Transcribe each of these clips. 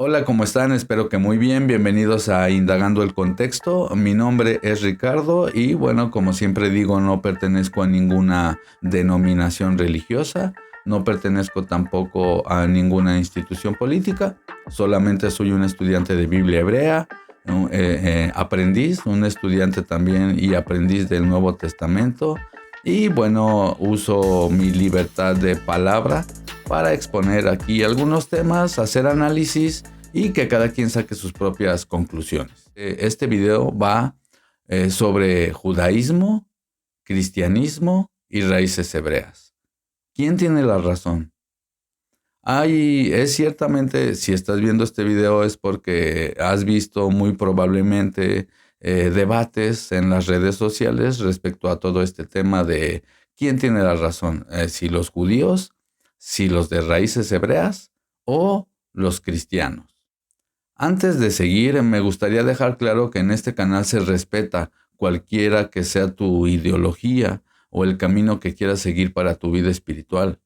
Hola, ¿cómo están? Espero que muy bien. Bienvenidos a Indagando el Contexto. Mi nombre es Ricardo y bueno, como siempre digo, no pertenezco a ninguna denominación religiosa, no pertenezco tampoco a ninguna institución política, solamente soy un estudiante de Biblia hebrea, aprendiz, un estudiante también y aprendiz del Nuevo Testamento. Y bueno, uso mi libertad de palabra para exponer aquí algunos temas, hacer análisis y que cada quien saque sus propias conclusiones. Este video va sobre judaísmo, cristianismo y raíces hebreas. ¿Quién tiene la razón? Es ciertamente, si estás viendo este video es porque has visto muy probablemente debates en las redes sociales respecto a todo este tema de quién tiene la razón, si los judíos, si los de raíces hebreas o los cristianos. Antes de seguir, me gustaría dejar claro que en este canal se respeta cualquiera que sea tu ideología o el camino que quieras seguir para tu vida espiritual.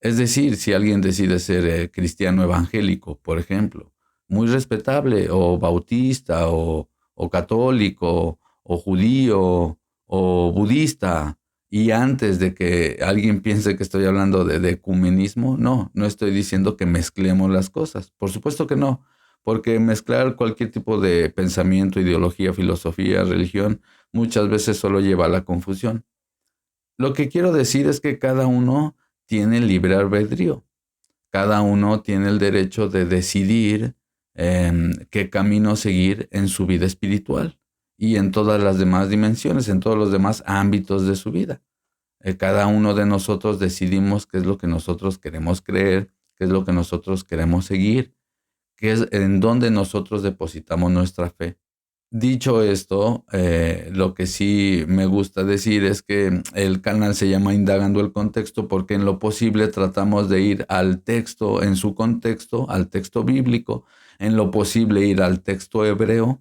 Es decir, si alguien decide ser cristiano evangélico, por ejemplo, muy respetable, o bautista, o católico, o judío, o budista, y antes de que alguien piense que estoy hablando de ecumenismo, no estoy diciendo que mezclemos las cosas. Por supuesto que no, porque mezclar cualquier tipo de pensamiento, ideología, filosofía, religión, muchas veces solo lleva a la confusión. Lo que quiero decir es que cada uno tiene libre albedrío. Cada uno tiene el derecho de decidir qué camino seguir en su vida espiritual y en todas las demás dimensiones, en todos los demás ámbitos de su vida. Cada uno de nosotros decidimos qué es lo que nosotros queremos creer, qué es lo que nosotros queremos seguir, qué es en dónde nosotros depositamos nuestra fe. Dicho esto, lo que sí me gusta decir es que el canal se llama Indagando el Contexto porque en lo posible tratamos de ir al texto en su contexto, al texto bíblico, en lo posible ir al texto hebreo,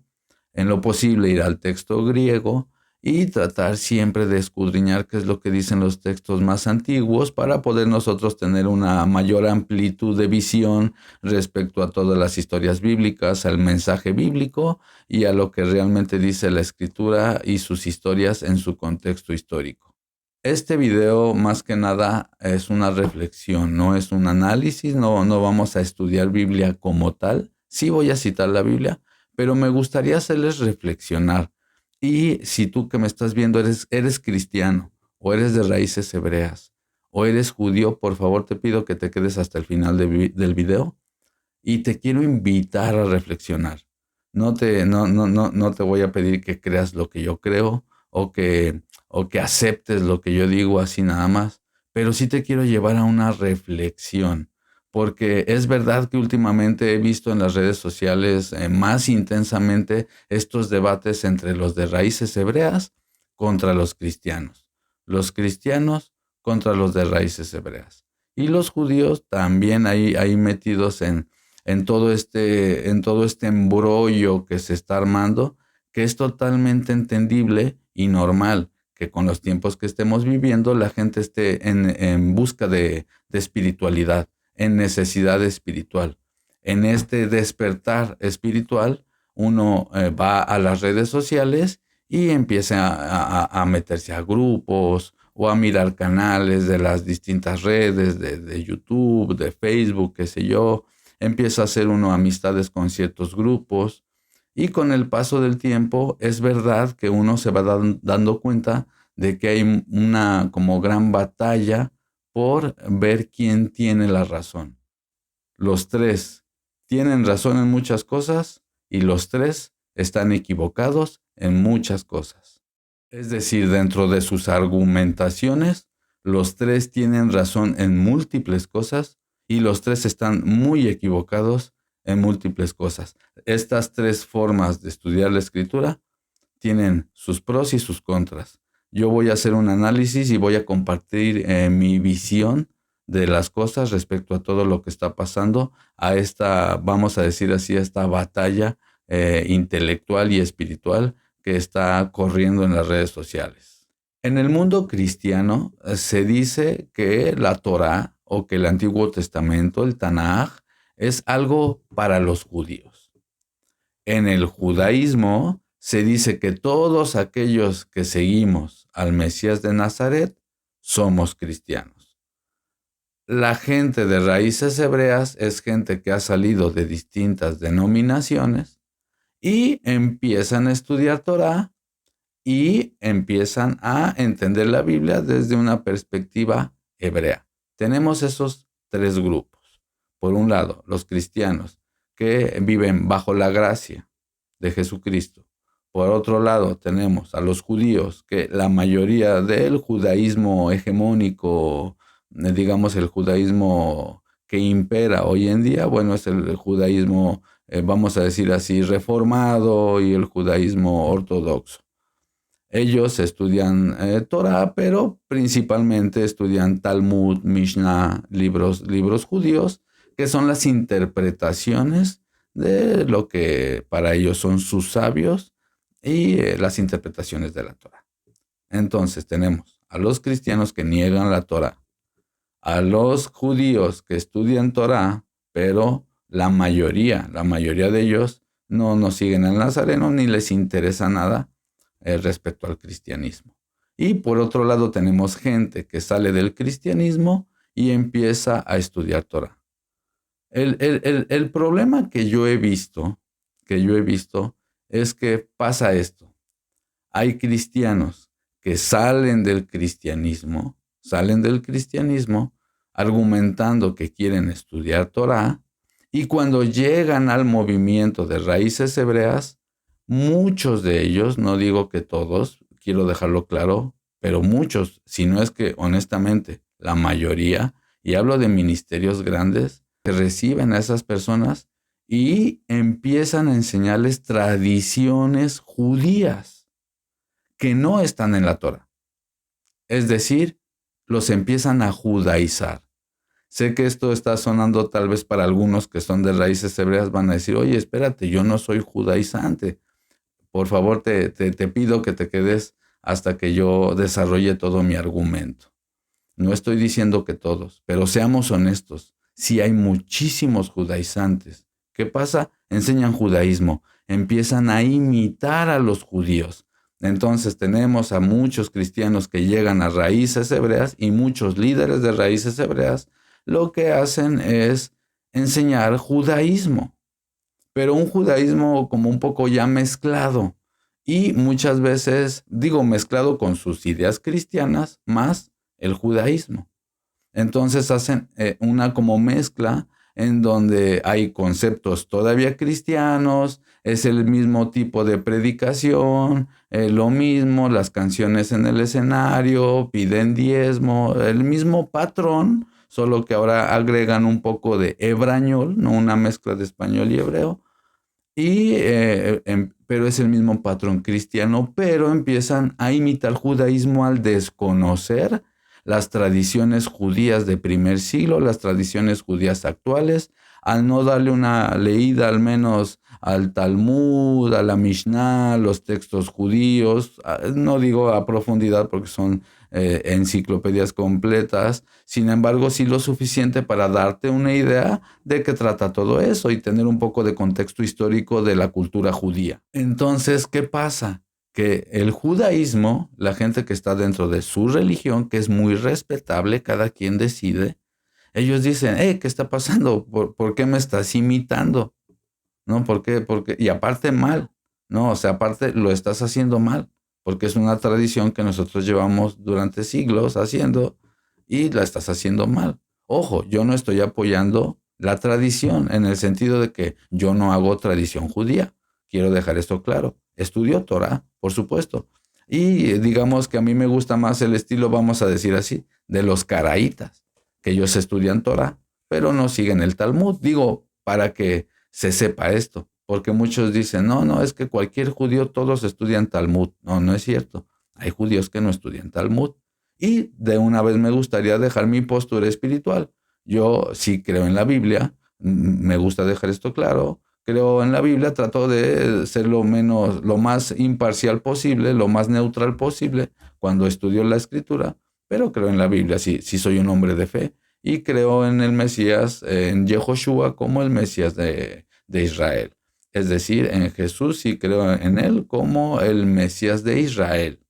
en lo posible ir al texto griego y tratar siempre de escudriñar qué es lo que dicen los textos más antiguos para poder nosotros tener una mayor amplitud de visión respecto a todas las historias bíblicas, al mensaje bíblico y a lo que realmente dice la escritura y sus historias en su contexto histórico. Este video más que nada es una reflexión, no es un análisis, no vamos a estudiar Biblia como tal. Sí voy a citar la Biblia, pero me gustaría hacerles reflexionar. Y si tú que me estás viendo eres cristiano o eres de raíces hebreas o eres judío, por favor te pido que te quedes hasta el final del video y te quiero invitar a reflexionar. No te voy a pedir que creas lo que yo creo o que aceptes lo que yo digo así nada más, pero sí te quiero llevar a una reflexión, porque es verdad que últimamente he visto en las redes sociales más intensamente estos debates entre los de raíces hebreas contra los cristianos contra los de raíces hebreas, y los judíos también ahí metidos en todo este embrollo que se está armando, que es totalmente entendible y normal que con los tiempos que estemos viviendo la gente esté en busca de espiritualidad, en necesidad espiritual. En este despertar espiritual, uno va a las redes sociales y empieza a meterse a grupos o a mirar canales de las distintas redes, de YouTube, de Facebook, qué sé yo. Empieza a hacer uno amistades con ciertos grupos y con el paso del tiempo es verdad que uno se va dando cuenta de que hay una como gran batalla por ver quién tiene la razón. Los tres tienen razón en muchas cosas y los tres están equivocados en muchas cosas. Es decir, dentro de sus argumentaciones, los tres tienen razón en múltiples cosas y los tres están muy equivocados en múltiples cosas. Estas tres formas de estudiar la escritura tienen sus pros y sus contras. Yo voy a hacer un análisis y voy a compartir mi visión de las cosas respecto a todo lo que está pasando, a esta, vamos a decir así, a esta batalla intelectual y espiritual que está corriendo en las redes sociales. En el mundo cristiano se dice que la Torá o que el Antiguo Testamento, el Tanaj, es algo para los judíos. En el judaísmo se dice que todos aquellos que seguimos al Mesías de Nazaret somos cristianos. La gente de raíces hebreas es gente que ha salido de distintas denominaciones y empiezan a estudiar Torá y empiezan a entender la Biblia desde una perspectiva hebrea. Tenemos esos tres grupos. Por un lado, los cristianos que viven bajo la gracia de Jesucristo. Por otro lado, tenemos a los judíos, que la mayoría del judaísmo hegemónico, digamos el judaísmo que impera hoy en día, bueno, es el judaísmo, vamos a decir así, reformado y el judaísmo ortodoxo. Ellos estudian Torah, pero principalmente estudian Talmud, Mishnah, libros judíos, que son las interpretaciones de lo que para ellos son sus sabios y las interpretaciones de la Torah. Entonces tenemos a los cristianos que niegan la Torah, a los judíos que estudian Torah, pero la mayoría de ellos no siguen al Nazareno ni les interesa nada respecto al cristianismo. Y por otro lado tenemos gente que sale del cristianismo y empieza a estudiar Torah. El problema que yo he visto es que pasa esto. Hay cristianos que salen del cristianismo argumentando que quieren estudiar Torah, y cuando llegan al movimiento de raíces hebreas, muchos de ellos, no digo que todos, quiero dejarlo claro, pero muchos, si no es que honestamente la mayoría, y hablo de ministerios grandes, que reciben a esas personas y empiezan a enseñarles tradiciones judías que no están en la Torah. Es decir, los empiezan a judaizar. Sé que esto está sonando tal vez para algunos que son de raíces hebreas, van a decir, oye, espérate, yo no soy judaizante. Por favor, te pido que te quedes hasta que yo desarrolle todo mi argumento. No estoy diciendo que todos, pero seamos honestos. Sí hay muchísimos judaizantes. ¿Qué pasa? Enseñan judaísmo, empiezan a imitar a los judíos. Entonces tenemos a muchos cristianos que llegan a raíces hebreas y muchos líderes de raíces hebreas lo que hacen es enseñar judaísmo, pero un judaísmo como un poco ya mezclado y muchas veces, digo, mezclado con sus ideas cristianas más el judaísmo. Entonces hacen una como mezcla en donde hay conceptos todavía cristianos, es el mismo tipo de predicación, lo mismo, las canciones en el escenario, piden diezmo, el mismo patrón, solo que ahora agregan un poco de hebrañol, no una mezcla de español y hebreo, pero es el mismo patrón cristiano, pero empiezan a imitar el judaísmo al desconocer las tradiciones judías de primer siglo, las tradiciones judías actuales, al no darle una leída al menos al Talmud, a la Mishnah, los textos judíos, no digo a profundidad porque son enciclopedias completas, sin embargo sí lo suficiente para darte una idea de qué trata todo eso y tener un poco de contexto histórico de la cultura judía. Entonces, ¿qué pasa? Que el judaísmo, la gente que está dentro de su religión, que es muy respetable, cada quien decide, ellos dicen, ¿qué está pasando? ¿Por qué me estás imitando? ¿No? ¿Por qué? Y aparte mal, ¿no? O sea, aparte lo estás haciendo mal, porque es una tradición que nosotros llevamos durante siglos haciendo y la estás haciendo mal. Ojo, yo no estoy apoyando la tradición en el sentido de que yo no hago tradición judía. Quiero dejar esto claro. Estudio Torah, por supuesto. Y digamos que a mí me gusta más el estilo, vamos a decir así, de los caraítas, que ellos estudian Torah, pero no siguen el Talmud. Digo, para que se sepa esto, porque muchos dicen, no, es que cualquier judío, todos estudian Talmud. No es cierto. Hay judíos que no estudian Talmud. Y de una vez me gustaría dejar mi postura espiritual. Yo sí creo en la Biblia, me gusta dejar esto claro. Creo en la Biblia, trato de ser lo más imparcial posible, lo más neutral posible cuando estudio la Escritura, pero creo en la Biblia, sí soy un hombre de fe y creo en el Mesías, en Yehoshua, como el Mesías de Israel. Es decir, en Jesús sí creo en él como el Mesías de Israel.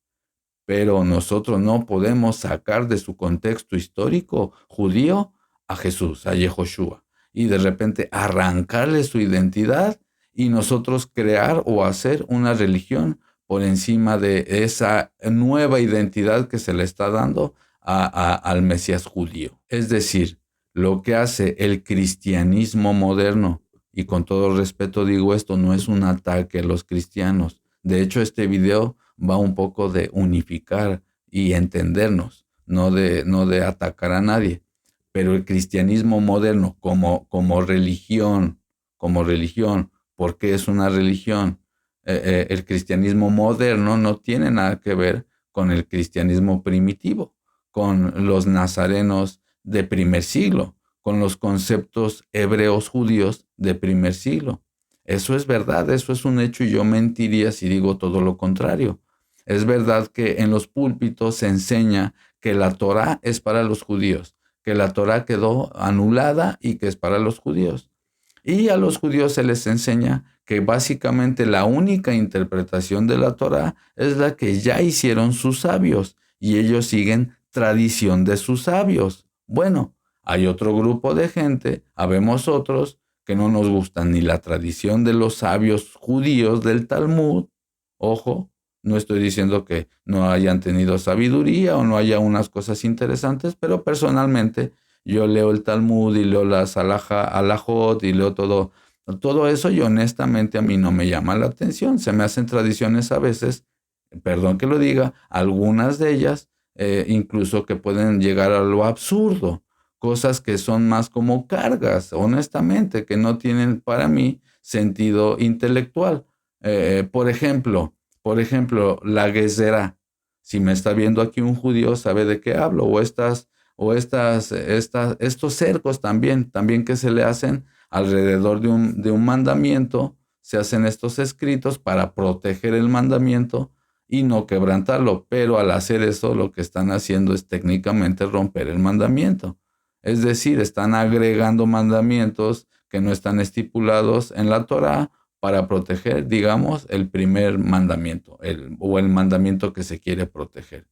Pero nosotros no podemos sacar de su contexto histórico judío a Jesús, a Yehoshua, y de repente arrancarle su identidad y nosotros crear o hacer una religión por encima de esa nueva identidad que se le está dando al Mesías judío. Es decir, lo que hace el cristianismo moderno, y con todo respeto digo esto, no es un ataque a los cristianos. De hecho, este video va un poco de unificar y entendernos, no de atacar a nadie. Pero el cristianismo moderno como religión, ¿por qué es una religión? El cristianismo moderno no tiene nada que ver con el cristianismo primitivo, con los nazarenos de primer siglo, con los conceptos hebreos judíos de primer siglo. Eso es verdad, eso es un hecho y yo mentiría si digo todo lo contrario. Es verdad que en los púlpitos se enseña que la Torá es para los judíos, que la Torá quedó anulada y que es para los judíos. Y a los judíos se les enseña que básicamente la única interpretación de la Torá es la que ya hicieron sus sabios y ellos siguen tradición de sus sabios. Bueno, hay otro grupo de gente, habemos otros, que no nos gusta ni la tradición de los sabios judíos del Talmud. Ojo, no estoy diciendo que no hayan tenido sabiduría o no haya unas cosas interesantes, pero personalmente yo leo el Talmud y leo las alajot y leo todo eso y honestamente a mí no me llama la atención. Se me hacen tradiciones a veces, perdón que lo diga, algunas de ellas incluso que pueden llegar a lo absurdo, cosas que son más como cargas, honestamente, que no tienen para mí sentido intelectual. Por ejemplo, la Gezerá. Si me está viendo aquí un judío, sabe de qué hablo. Estos cercos también que se le hacen alrededor de un mandamiento, se hacen estos escritos para proteger el mandamiento y no quebrantarlo. Pero al hacer eso, lo que están haciendo es técnicamente romper el mandamiento. Es decir, están agregando mandamientos que no están estipulados en la Torá para proteger, digamos, el primer mandamiento o el mandamiento que se quiere proteger.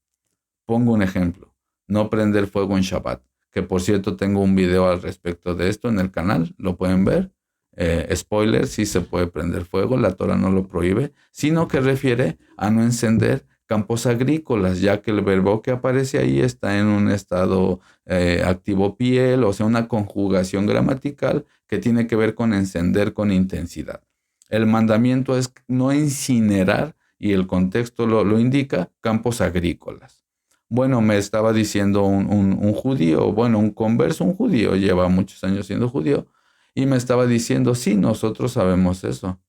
Pongo un ejemplo, no prender fuego en Shabbat, que por cierto tengo un video al respecto de esto en el canal, lo pueden ver. Spoiler, sí se puede prender fuego, la Torá no lo prohíbe, sino que refiere a no encender campos agrícolas, ya que el verbo que aparece ahí está en un estado activo piel, o sea, una conjugación gramatical que tiene que ver con encender con intensidad. El mandamiento es no incinerar, y el contexto lo indica, campos agrícolas. Bueno, me estaba diciendo un judío, bueno, un converso, un judío, lleva muchos años siendo judío, y me estaba diciendo, sí, nosotros sabemos eso.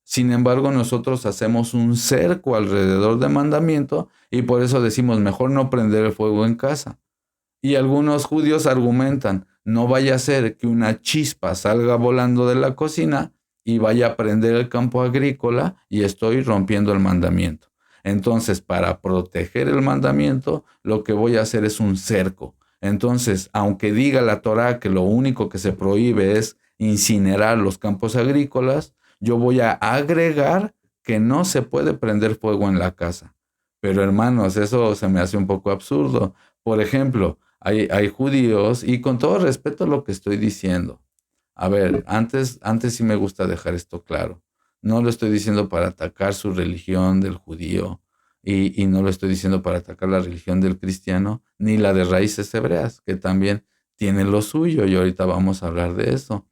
Sin embargo, nosotros hacemos un cerco alrededor del mandamiento y por eso decimos, mejor no prender el fuego en casa. Y algunos judíos argumentan, no vaya a ser que una chispa salga volando de la cocina y vaya a prender el campo agrícola y estoy rompiendo el mandamiento. Entonces, para proteger el mandamiento, lo que voy a hacer es un cerco. Entonces, aunque diga la Torá que lo único que se prohíbe es incinerar los campos agrícolas, yo voy a agregar que no se puede prender fuego en la casa. Pero hermanos, eso se me hace un poco absurdo. Por ejemplo, hay judíos, y con todo respeto a lo que estoy diciendo. A ver, antes sí me gusta dejar esto claro. No lo estoy diciendo para atacar su religión del judío y no lo estoy diciendo para atacar la religión del cristiano, ni la de raíces hebreas, que también tiene lo suyo y ahorita vamos a hablar de eso.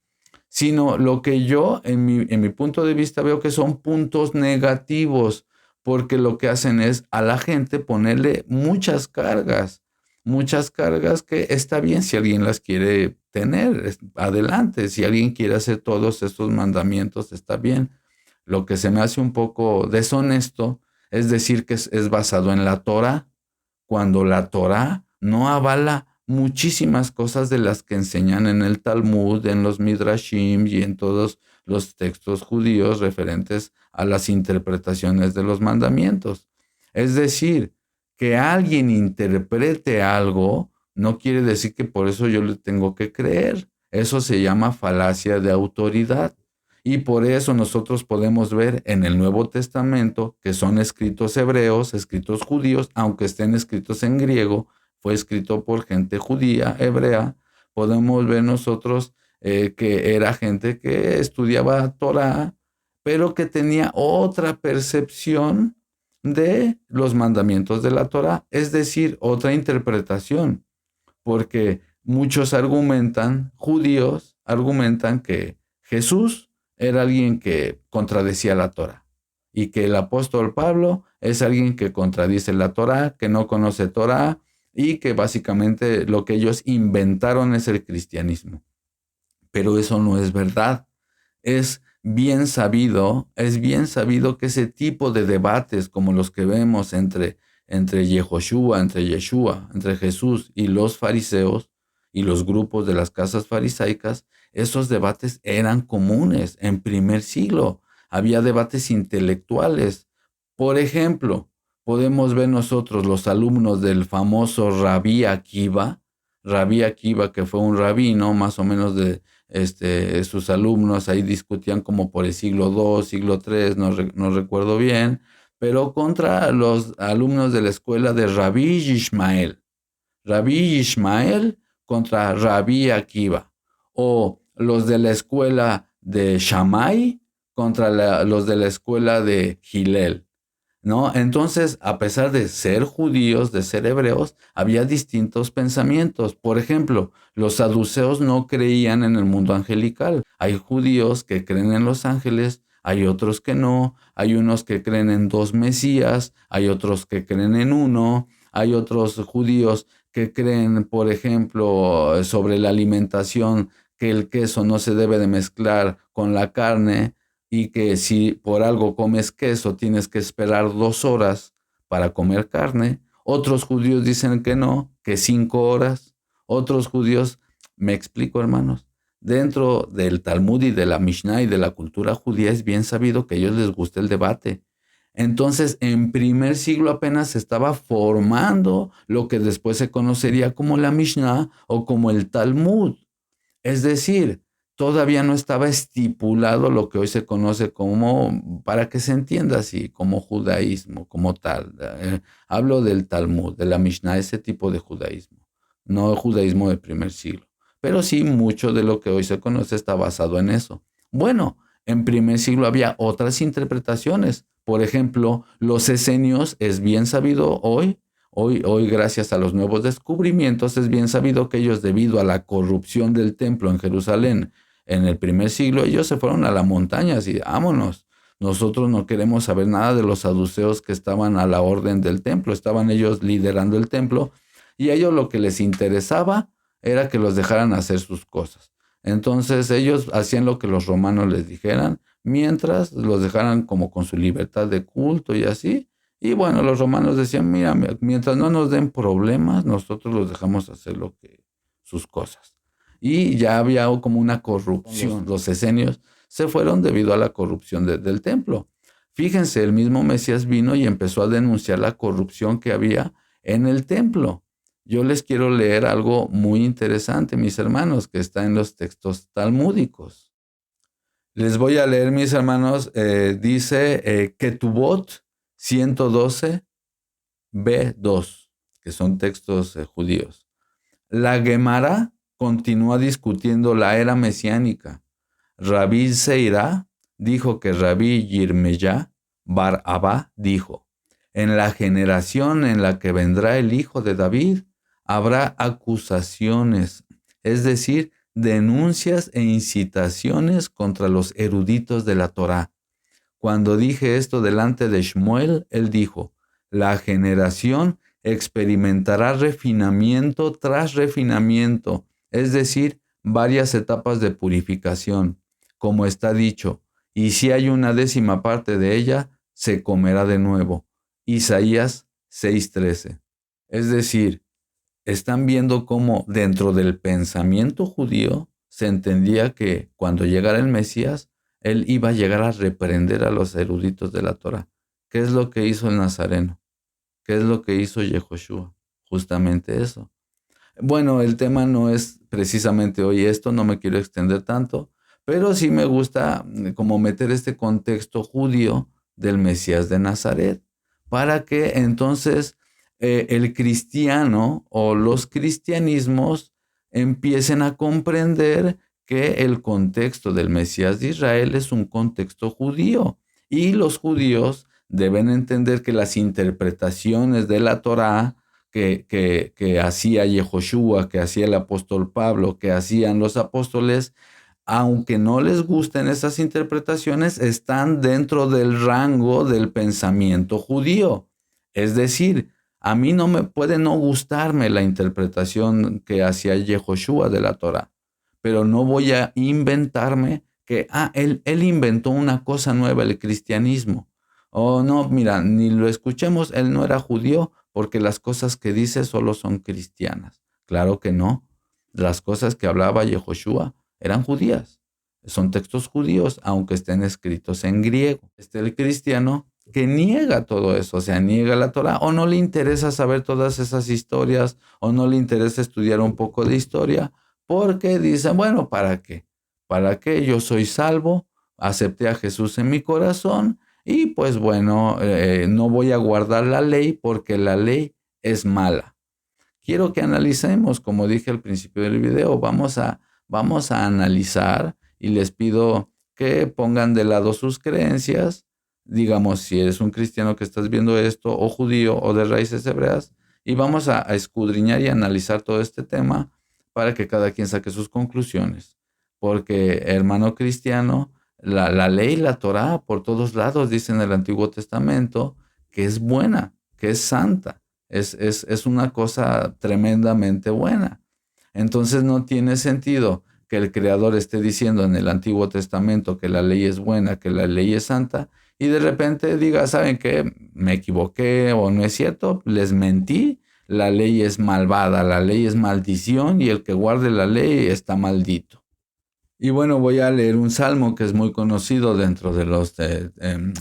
Sino lo que yo, en mi punto de vista, veo que son puntos negativos, porque lo que hacen es a la gente ponerle muchas cargas que está bien si alguien las quiere tener, adelante, si alguien quiere hacer todos estos mandamientos, está bien. Lo que se me hace un poco deshonesto es decir que es basado en la Torá, cuando la Torá no avala muchísimas cosas de las que enseñan en el Talmud, en los Midrashim y en todos los textos judíos referentes a las interpretaciones de los mandamientos. Es decir, que alguien interprete algo No quiere decir que por eso yo le tengo que creer. Eso se llama falacia de autoridad. Y por eso nosotros podemos ver en el Nuevo Testamento que son escritos hebreos, escritos judíos, aunque estén escritos en griego, fue escrito por gente judía, hebrea. Podemos ver nosotros que era gente que estudiaba Torah, pero que tenía otra percepción de los mandamientos de la Torah, es decir, otra interpretación, porque muchos argumentan, judíos argumentan que Jesús era alguien que contradecía la Torah y que el apóstol Pablo es alguien que contradice la Torah, que no conoce Torah y que básicamente lo que ellos inventaron es el cristianismo. Pero eso no es verdad. Es bien sabido que ese tipo de debates como los que vemos entre Yehoshua, entre Yeshua, entre Jesús y los fariseos y los grupos de las casas farisaicas, esos debates eran comunes en primer siglo. Había debates intelectuales. Por ejemplo, podemos ver nosotros los alumnos del famoso Rabí Akiva, que fue un rabino más o menos de sus alumnos ahí discutían como por el siglo II, siglo III, no recuerdo bien, pero contra los alumnos de la escuela de Rabí Ishmael contra Rabí Akiva, o los de la escuela de Shammai contra los de la escuela de Hillel, ¿no? Entonces, a pesar de ser judíos, de ser hebreos, había distintos pensamientos. Por ejemplo, los saduceos no creían en el mundo angelical. Hay judíos que creen en los ángeles, hay otros que no, hay unos que creen en dos Mesías, hay otros que creen en uno, hay otros judíos que creen, por ejemplo, sobre la alimentación, que el queso no se debe de mezclar con la carne, y que si por algo comes queso tienes que esperar 2 horas para comer carne. Otros judíos dicen que no, que 5 horas. Otros judíos, me explico, hermanos, dentro del Talmud y de la Mishnah y de la cultura judía es bien sabido que a ellos les gusta el debate. Entonces, en primer siglo apenas se estaba formando lo que después se conocería como la Mishnah o como el Talmud. Es decir, todavía no estaba estipulado lo que hoy se conoce como, para que se entienda así, como judaísmo, como tal. Hablo del Talmud, de la Mishnah, ese tipo de judaísmo, no judaísmo del primer siglo. Pero sí, mucho de lo que hoy se conoce está basado en eso. Bueno, en primer siglo había otras interpretaciones. Por ejemplo, los esenios, es bien sabido hoy, gracias a los nuevos descubrimientos, es bien sabido que ellos, debido a la corrupción del templo en Jerusalén en el primer siglo, ellos se fueron a las montañas y vámonos. Nosotros no queremos saber nada de los saduceos que estaban a la orden del templo, estaban ellos liderando el templo y a ellos lo que les interesaba era que los dejaran hacer sus cosas. Entonces ellos hacían lo que los romanos les dijeran, mientras los dejaran como con su libertad de culto y así. Y bueno, los romanos decían, mira, mientras no nos den problemas, nosotros los dejamos hacer sus cosas. Y ya había como una corrupción. Los esenios se fueron debido a la corrupción del templo. Fíjense, el mismo Mesías vino y empezó a denunciar la corrupción que había en el templo. Yo les quiero leer algo muy interesante, mis hermanos, que está en los textos talmúdicos. Les voy a leer, mis hermanos, dice Ketubot 112, B2, que son textos judíos. La Gemara continúa discutiendo la era mesiánica. Rabí Seirá dijo que Rabí Yirmeyá Bar Abba dijo, en la generación en la que vendrá el hijo de David, habrá acusaciones, es decir, denuncias e incitaciones contra los eruditos de la Torá. Cuando dije esto delante de Shmuel, él dijo, la generación experimentará refinamiento tras refinamiento, es decir, varias etapas de purificación, como está dicho, y si hay una 10ª parte de ella, se comerá de nuevo. Isaías 6:13. Es decir, están viendo cómo dentro del pensamiento judío se entendía que cuando llegara el Mesías, él iba a llegar a reprender a los eruditos de la Torah. ¿Qué es lo que hizo el Nazareno? ¿Qué es lo que hizo Yehoshua? Justamente eso. Bueno, el tema no es precisamente hoy esto, no me quiero extender tanto, pero sí me gusta como meter este contexto judío del Mesías de Nazaret, para que entonces el cristiano o los cristianismos empiecen a comprender que el contexto del Mesías de Israel es un contexto judío y los judíos deben entender que las interpretaciones de la Torá que hacía Yehoshua, que hacía el apóstol Pablo, que hacían los apóstoles, aunque no les gusten esas interpretaciones, están dentro del rango del pensamiento judío. Es decir, a mí no me puede no gustarme la interpretación que hacía Yehoshua de la Torah, pero no voy a inventarme que, él inventó una cosa nueva, el cristianismo. Oh, no, mira, ni lo escuchemos, él no era judío porque las cosas que dice solo son cristianas. Claro que no. Las cosas que hablaba Yehoshua eran judías. Son textos judíos, aunque estén escritos en griego. El cristiano que niega todo eso, o sea, niega la Torah, o no le interesa saber todas esas historias, o no le interesa estudiar un poco de historia, porque dice, bueno, ¿para qué? ¿Para qué? Yo soy salvo, acepté a Jesús en mi corazón, y pues bueno, no voy a guardar la ley porque la ley es mala. Quiero que analicemos, como dije al principio del video, vamos a analizar y les pido que pongan de lado sus creencias, digamos, si eres un cristiano que estás viendo esto, o judío o de raíces hebreas, y vamos a escudriñar y analizar todo este tema para que cada quien saque sus conclusiones. Porque, hermano cristiano, la ley, la Torá, por todos lados dice en el Antiguo Testamento que es buena, que es santa. Es una cosa tremendamente buena. Entonces no tiene sentido que el Creador esté diciendo en el Antiguo Testamento que la ley es buena, que la ley es santa, y de repente diga, ¿saben qué? Me equivoqué o no es cierto, les mentí, la ley es malvada, la ley es maldición y el que guarde la ley está maldito. Y bueno, voy a leer un salmo que es muy conocido dentro de los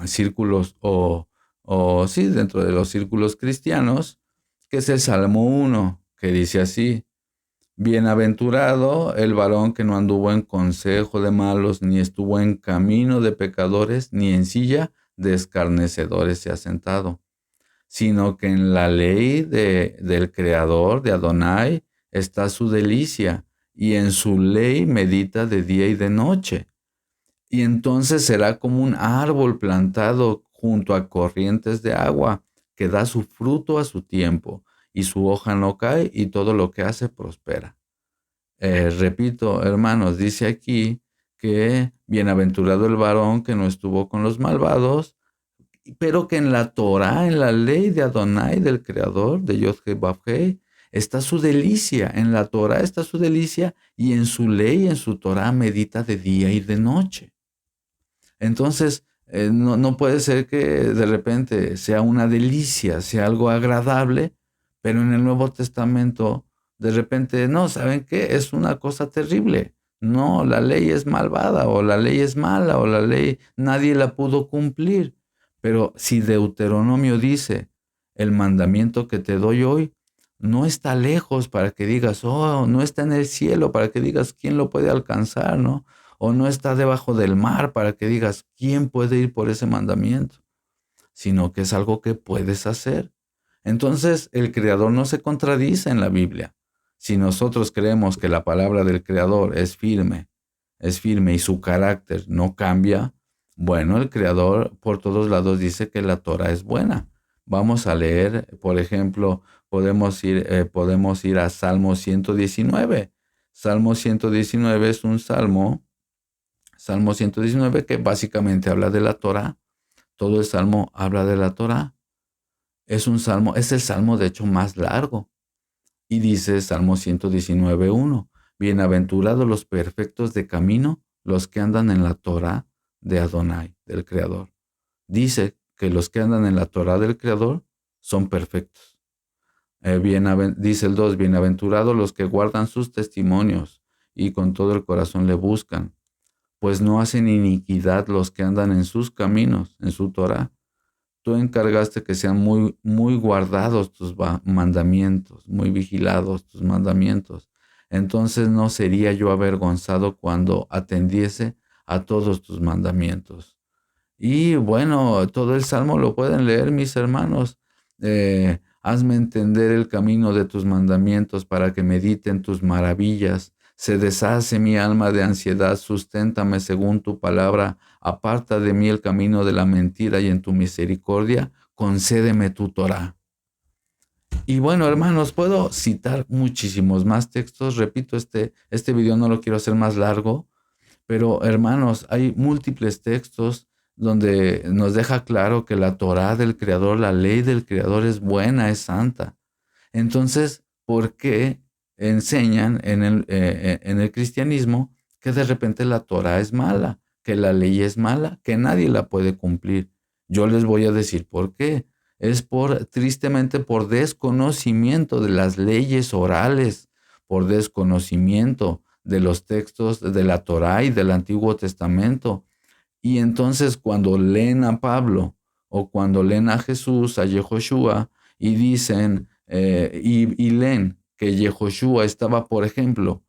círculos o sí, dentro de los círculos cristianos, que es el Salmo 1, que dice así: Bienaventurado el varón que no anduvo en consejo de malos, ni estuvo en camino de pecadores, ni en silla de escarnecedores se ha sentado, sino que en la ley del Creador, de Adonai, está su delicia, y en su ley medita de día y de noche. Y entonces será como un árbol plantado junto a corrientes de agua, que da su fruto a su tiempo, y su hoja no cae, y todo lo que hace prospera. Repito, hermanos, dice aquí que bienaventurado el varón que no estuvo con los malvados, pero que en la Torah, en la ley de Adonai, del Creador, de Yod-Heh-Vav-Heh, está su delicia. En la Torah está su delicia, y en su ley, en su Torah, medita de día y de noche. Entonces, no puede ser que de repente sea una delicia, sea algo agradable, pero en el Nuevo Testamento, de repente, no, ¿saben qué? Es una cosa terrible. No, la ley es malvada, o la ley es mala, o la ley nadie la pudo cumplir. Pero si Deuteronomio dice, el mandamiento que te doy hoy no está lejos para que digas, oh, no está en el cielo para que digas quién lo puede alcanzar, ¿no? O no está debajo del mar para que digas, ¿quién puede ir por ese mandamiento? Sino que es algo que puedes hacer. Entonces, el Creador no se contradice en la Biblia. Si nosotros creemos que la palabra del Creador es firme y su carácter no cambia, bueno, el Creador por todos lados dice que la Torah es buena. Vamos a leer, por ejemplo, podemos ir a Salmo 119. Salmo 119 es un Salmo 119 que básicamente habla de la Torah. Todo el salmo habla de la Torah. Es el salmo de hecho más largo. Y dice Salmo 119:1, bienaventurados los perfectos de camino, los que andan en la Torah de Adonai, del Creador. Dice que los que andan en la Torah del Creador son perfectos. Dice el 2, bienaventurados los que guardan sus testimonios y con todo el corazón le buscan, pues no hacen iniquidad los que andan en sus caminos, en su Torah. tú encargaste que sean muy, muy guardados tus mandamientos, muy vigilados tus mandamientos. Entonces no sería yo avergonzado cuando atendiese a todos tus mandamientos. Y bueno, todo el salmo lo pueden leer mis hermanos. Hazme entender el camino de tus mandamientos para que medite en tus maravillas. Se deshace mi alma de ansiedad, susténtame según tu palabra. Aparta de mí el camino de la mentira y en tu misericordia concédeme tu Torah. Y bueno, hermanos, puedo citar muchísimos más textos. Repito, este video no lo quiero hacer más largo, pero hermanos, hay múltiples textos donde nos deja claro que la Torá del Creador, la ley del Creador es buena, es santa. Entonces, ¿por qué enseñan en el cristianismo que de repente la Torá es mala, que la ley es mala, que nadie la puede cumplir? Yo les voy a decir por qué. Es tristemente por desconocimiento de las leyes orales, por desconocimiento de los textos de la Torá y del Antiguo Testamento. Y entonces cuando leen a Pablo o cuando leen a Jesús, a Yehoshua, y dicen, y leen que Yehoshua estaba, por ejemplo,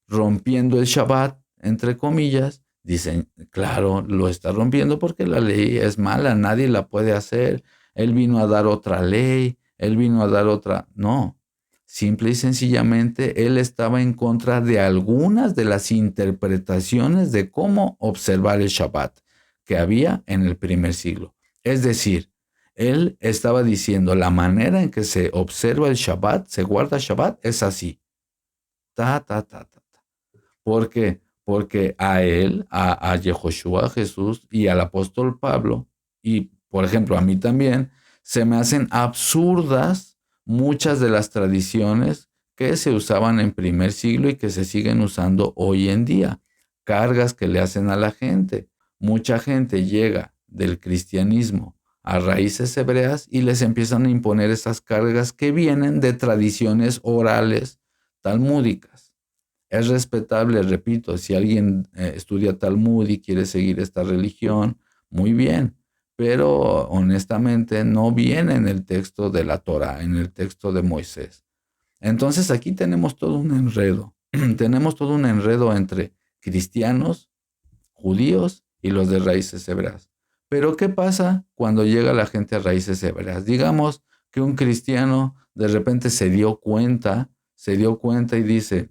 rompiendo el Shabbat, entre comillas, dicen, claro, lo está rompiendo porque la ley es mala, nadie la puede hacer. Él vino a dar otra ley, él vino a dar otra. No, simple y sencillamente él estaba en contra de algunas de las interpretaciones de cómo observar el Shabbat que había en el primer siglo. Es decir, él estaba diciendo la manera en que se observa el Shabbat, se guarda Shabbat, es así. Ta, ta, ta, ta, ta. ¿Por qué? Porque a él, a Yehoshua, a Jesús y al apóstol Pablo, y por ejemplo a mí también, se me hacen absurdas muchas de las tradiciones que se usaban en primer siglo y que se siguen usando hoy en día. Cargas que le hacen a la gente. Mucha gente llega del cristianismo a raíces hebreas y les empiezan a imponer esas cargas que vienen de tradiciones orales talmúdicas. Es respetable, repito, si alguien estudia Talmud y quiere seguir esta religión, muy bien, pero honestamente no viene en el texto de la Torah, en el texto de Moisés. Entonces aquí tenemos todo un enredo, tenemos todo un enredo entre cristianos, judíos y los de raíces hebreas. Pero ¿qué pasa cuando llega la gente a raíces hebreas? Digamos que un cristiano de repente se dio cuenta y dice,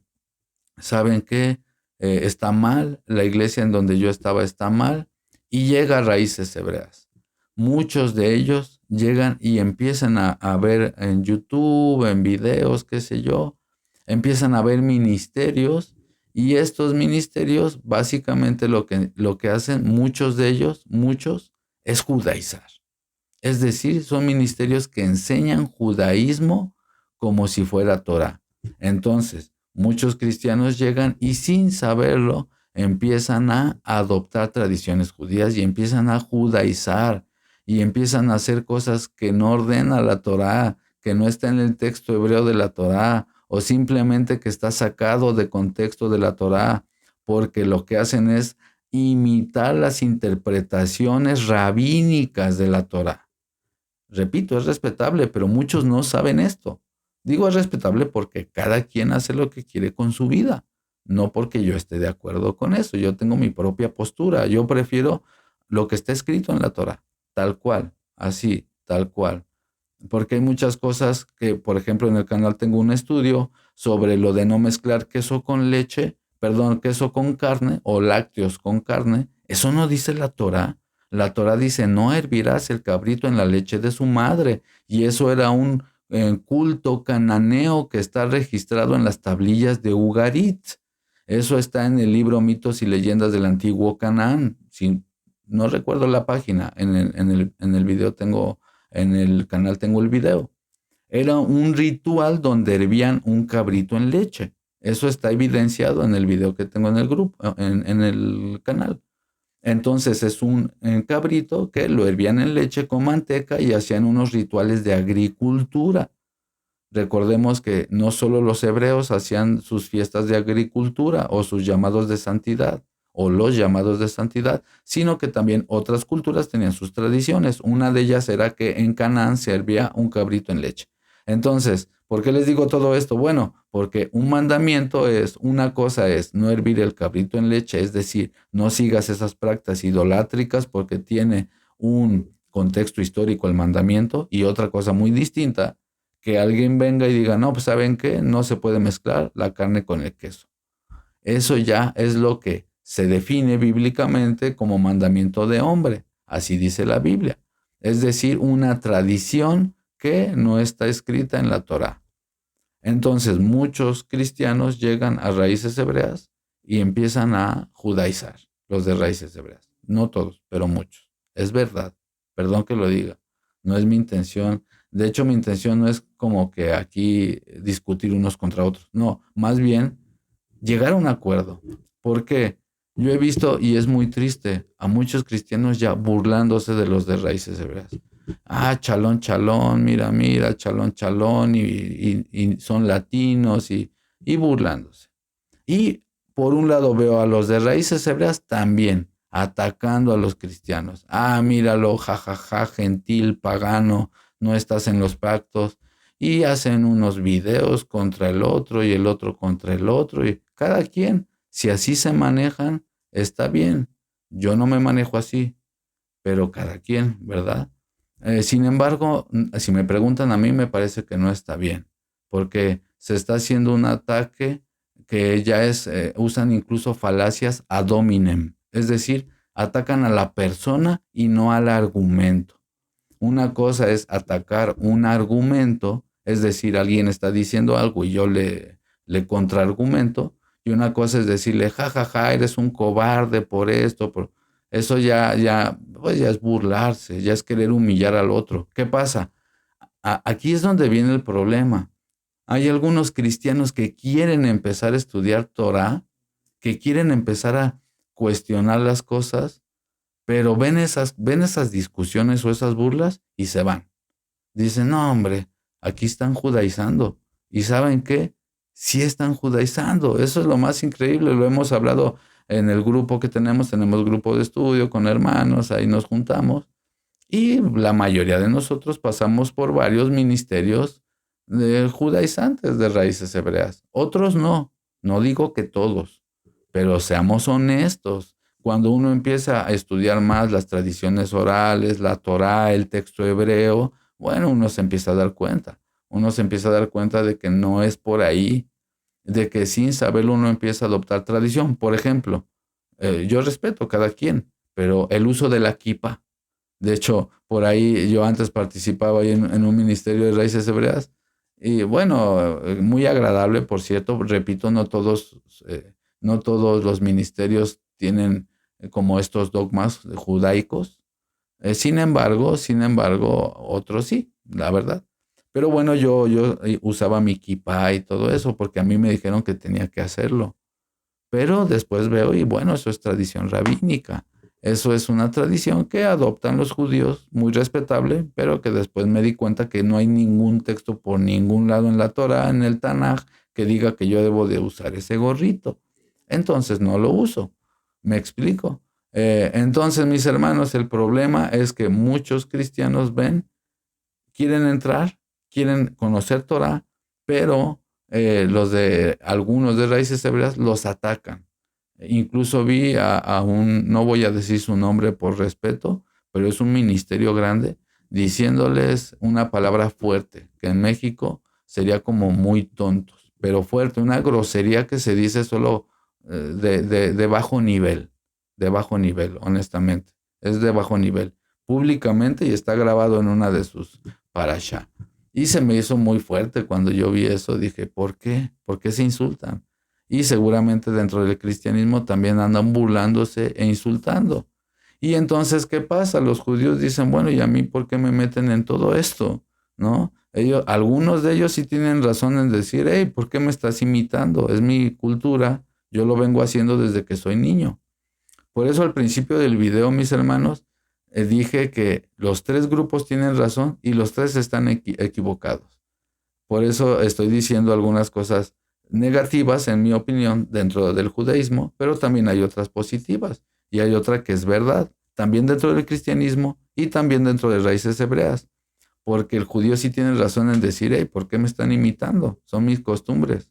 ¿saben qué? Está mal, la iglesia en donde yo estaba está mal, y llega a raíces hebreas. Muchos de ellos llegan y empiezan a ver en YouTube, en videos, qué sé yo, empiezan a ver ministerios, y estos ministerios básicamente lo que hacen muchos de ellos, es judaizar. Es decir, son ministerios que enseñan judaísmo como si fuera Torah. Entonces, muchos cristianos llegan y sin saberlo empiezan a adoptar tradiciones judías y empiezan a judaizar y empiezan a hacer cosas que no ordena la Torá, que no está en el texto hebreo de la Torá o simplemente que está sacado de contexto de la Torá, porque lo que hacen es imitar las interpretaciones rabínicas de la Torá. Repito, es respetable, pero muchos no saben esto. Digo es respetable porque cada quien hace lo que quiere con su vida, no porque yo esté de acuerdo con eso. Yo tengo mi propia postura. Yo prefiero lo que está escrito en la Torá, tal cual, así, tal cual. Porque hay muchas cosas que, por ejemplo, en el canal tengo un estudio sobre lo de no mezclar queso con leche, queso con carne o lácteos con carne. Eso no dice la Torá. La Torá dice, no hervirás el cabrito en la leche de su madre. Y eso era un culto cananeo que está registrado en las tablillas de Ugarit. Eso está en el libro Mitos y Leyendas del Antiguo Canaán. Si no recuerdo la página, en el video en el canal tengo el video. Era un ritual donde hervían un cabrito en leche. Eso está evidenciado en el video que tengo en el grupo, en el canal. Entonces es un cabrito que lo hervían en leche con manteca y hacían unos rituales de agricultura. Recordemos que no solo los hebreos hacían sus fiestas de agricultura o sus llamados de santidad o los llamados de santidad, sino que también otras culturas tenían sus tradiciones. Una de ellas era que en Canaán se hervía un cabrito en leche. Entonces, ¿por qué les digo todo esto? Bueno, porque un mandamiento una cosa es no hervir el cabrito en leche, es decir, no sigas esas prácticas idolátricas porque tiene un contexto histórico el mandamiento, y otra cosa muy distinta, que alguien venga y diga, no, pues ¿saben qué? No se puede mezclar la carne con el queso. Eso ya es lo que se define bíblicamente como mandamiento de hombre, así dice la Biblia. Es decir, una tradición que no está escrita en la Torá. Entonces muchos cristianos llegan a raíces hebreas y empiezan a judaizar, los de raíces hebreas. No todos, pero muchos. Es verdad, perdón que lo diga, no es mi intención. De hecho, mi intención no es como que aquí discutir unos contra otros. No, más bien llegar a un acuerdo. Porque yo he visto, y es muy triste, a muchos cristianos ya burlándose de los de raíces hebreas. Ah, chalón, chalón, mira, mira, chalón, chalón, y son latinos y burlándose. Y por un lado veo a los de raíces hebreas también atacando a los cristianos. Ah, míralo, jajaja, gentil, pagano, no estás en los pactos. Y hacen unos videos contra el otro y el otro contra el otro. Y cada quien, si así se manejan, está bien. Yo no me manejo así, pero cada quien, ¿verdad? Sin embargo, si me preguntan a mí, me parece que no está bien, porque se está haciendo un ataque que ya usan incluso falacias ad hominem, es decir, atacan a la persona y no al argumento. Una cosa es atacar un argumento, es decir, alguien está diciendo algo y yo le contraargumento, y una cosa es decirle, jajaja, eres un cobarde por esto, eso pues ya es burlarse, ya es querer humillar al otro. ¿Qué pasa? Aquí es donde viene el problema. Hay algunos cristianos que quieren empezar a estudiar Torah, que quieren empezar a cuestionar las cosas, pero ven esas discusiones o esas burlas y se van. Dicen, no, hombre, aquí están judaizando. ¿Y saben qué? Sí están judaizando. Eso es lo más increíble. Lo hemos hablado en el grupo que tenemos grupo de estudio con hermanos, ahí nos juntamos. Y la mayoría de nosotros pasamos por varios ministerios de judaizantes de raíces hebreas. Otros no digo que todos, pero seamos honestos. Cuando uno empieza a estudiar más las tradiciones orales, la Torá, el texto hebreo, bueno, uno se empieza a dar cuenta. Uno se empieza a dar cuenta de que no es por ahí, de que sin saberlo uno empieza a adoptar tradición. Por ejemplo, yo respeto a cada quien, pero el uso de la kippah. De hecho, por ahí yo antes participaba ahí en un ministerio de raíces hebreas y bueno, muy agradable, por cierto. Repito, no todos los ministerios tienen como estos dogmas judaicos. Sin embargo, otros sí, la verdad. Pero bueno, yo usaba mi kippah y todo eso porque a mí me dijeron que tenía que hacerlo. Pero después veo y bueno, eso es tradición rabínica. Eso es una tradición que adoptan los judíos, muy respetable, pero que después me di cuenta que no hay ningún texto por ningún lado en la Torah, en el Tanaj, que diga que yo debo de usar ese gorrito. Entonces no lo uso. ¿Me explico? Entonces, mis hermanos, el problema es que muchos cristianos quieren entrar, quieren conocer Torah, pero algunos de raíces hebreas los atacan. Incluso vi no voy a decir su nombre por respeto, pero es un ministerio grande, diciéndoles una palabra fuerte, que en México sería como muy tontos, pero fuerte, una grosería que se dice solo de bajo nivel, honestamente, es de bajo nivel, públicamente, y está grabado en una de sus parashá. Y se me hizo muy fuerte cuando yo vi eso, dije, ¿por qué? ¿Por qué se insultan? Y seguramente dentro del cristianismo también andan burlándose e insultando. Y entonces, ¿qué pasa? Los judíos dicen, bueno, ¿y a mí por qué me meten en todo esto? ¿No? Algunos de ellos sí tienen razón en decir, hey, ¿por qué me estás imitando? Es mi cultura, yo lo vengo haciendo desde que soy niño. Por eso al principio del video, mis hermanos, dije que los tres grupos tienen razón y los tres están equivocados. Por eso estoy diciendo algunas cosas negativas, en mi opinión, dentro del judaísmo, pero también hay otras positivas y hay otra que es verdad, también dentro del cristianismo y también dentro de raíces hebreas, porque el judío sí tiene razón en decir, hey, ¿por qué me están imitando? Son mis costumbres,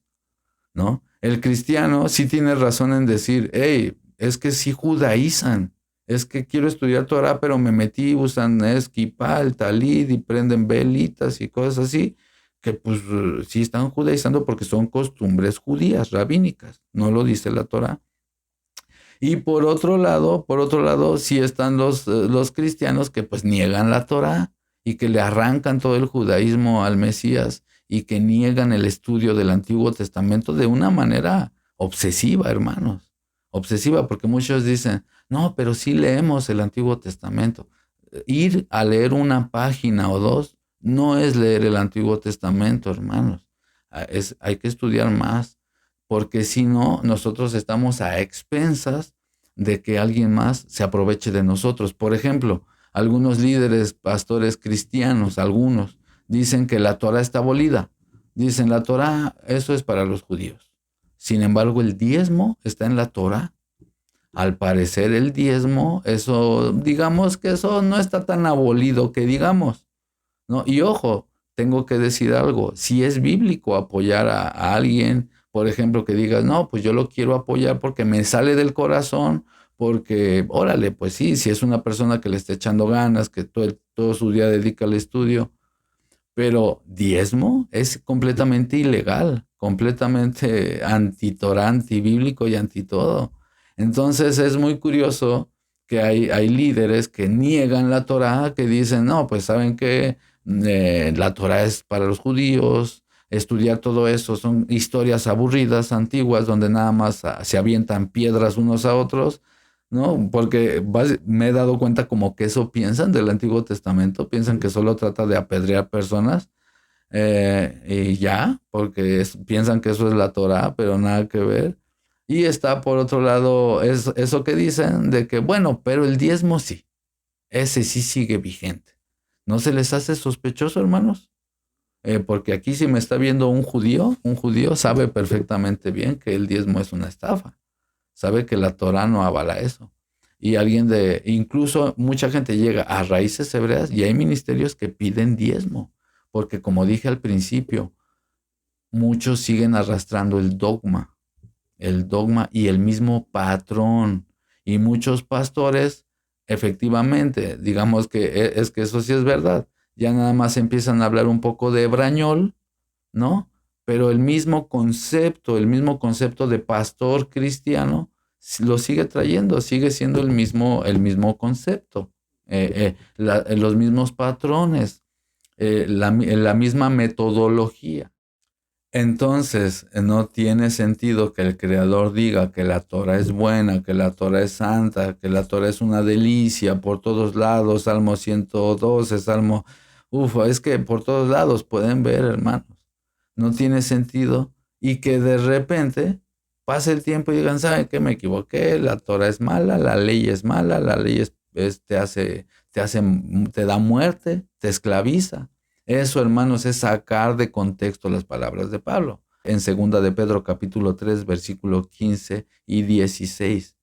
¿no? El cristiano sí tiene razón en decir, hey, es que sí judaizan, es que quiero estudiar Torah, pero me metí, usan esquipa, el talid y prenden velitas y cosas así, que pues sí están judaizando porque son costumbres judías, rabínicas, no lo dice la Torah. Y por otro lado, sí están los cristianos que pues niegan la Torah y que le arrancan todo el judaísmo al Mesías y que niegan el estudio del Antiguo Testamento de una manera obsesiva, hermanos. Obsesiva, porque muchos dicen, no, pero sí leemos el Antiguo Testamento. Ir a leer una página o dos no es leer el Antiguo Testamento, hermanos. Hay que estudiar más, porque si no, nosotros estamos a expensas de que alguien más se aproveche de nosotros. Por ejemplo, algunos líderes, pastores cristianos, algunos, dicen que la Torah está abolida. Dicen, la Torah, eso es para los judíos. Sin embargo, el diezmo está en la Torah. Al parecer, el diezmo, eso, digamos que eso no está tan abolido que digamos, ¿no? Y ojo, tengo que decir algo, si es bíblico apoyar a alguien, por ejemplo, que digas, no, pues yo lo quiero apoyar porque me sale del corazón, porque, órale, pues sí, si es una persona que le está echando ganas, que todo su día dedica al estudio, pero diezmo es completamente ilegal, completamente antitorá, antibíblico y anti todo. Entonces es muy curioso que hay líderes que niegan la Torá, que dicen, no, pues saben que la Torá es para los judíos, estudiar todo eso son historias aburridas, antiguas, donde nada más se avientan piedras unos a otros, ¿no? Porque me he dado cuenta como que eso piensan del Antiguo Testamento, piensan que solo trata de apedrear personas y ya, porque piensan que eso es la Torá, pero nada que ver. Y está por otro lado eso que dicen de que, bueno, pero el diezmo sí, ese sí sigue vigente. ¿No se les hace sospechoso, hermanos? Porque aquí si me está viendo un judío sabe perfectamente bien que el diezmo es una estafa, sabe que la Torá no avala eso. Y incluso mucha gente llega a raíces hebreas y hay ministerios que piden diezmo, porque como dije al principio, muchos siguen arrastrando el dogma y el mismo patrón. Y muchos pastores, efectivamente, digamos que es que eso sí es verdad, ya nada más empiezan a hablar un poco de hebrañol, ¿no? Pero el mismo concepto de pastor cristiano lo sigue trayendo, sigue siendo el mismo concepto, los mismos patrones, la misma metodología. Entonces, no tiene sentido que el Creador diga que la Torah es buena, que la Torah es santa, que la Torah es una delicia por todos lados, Salmo 112, es que por todos lados pueden ver, hermanos. No tiene sentido y que de repente pase el tiempo y digan, ¿saben qué? Me equivoqué, la Torah es mala, la ley es mala, la ley te da muerte, te esclaviza. Eso, hermanos, es sacar de contexto las palabras de Pablo. En segunda de Pedro capítulo 3, versículo 15 y 16,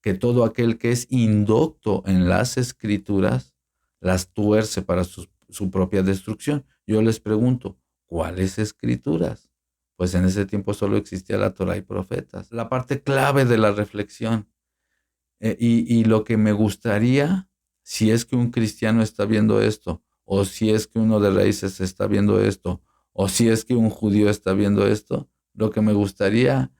que todo aquel que es indocto en las escrituras las tuerce para su propia destrucción. Yo les pregunto, ¿cuáles escrituras? Pues en ese tiempo solo existía la Torah y profetas. La parte clave de la reflexión. Y lo que me gustaría, si es que un cristiano está viendo esto, o si es que uno de raíces está viendo esto, o si es que un judío está viendo esto, lo que me gustaría,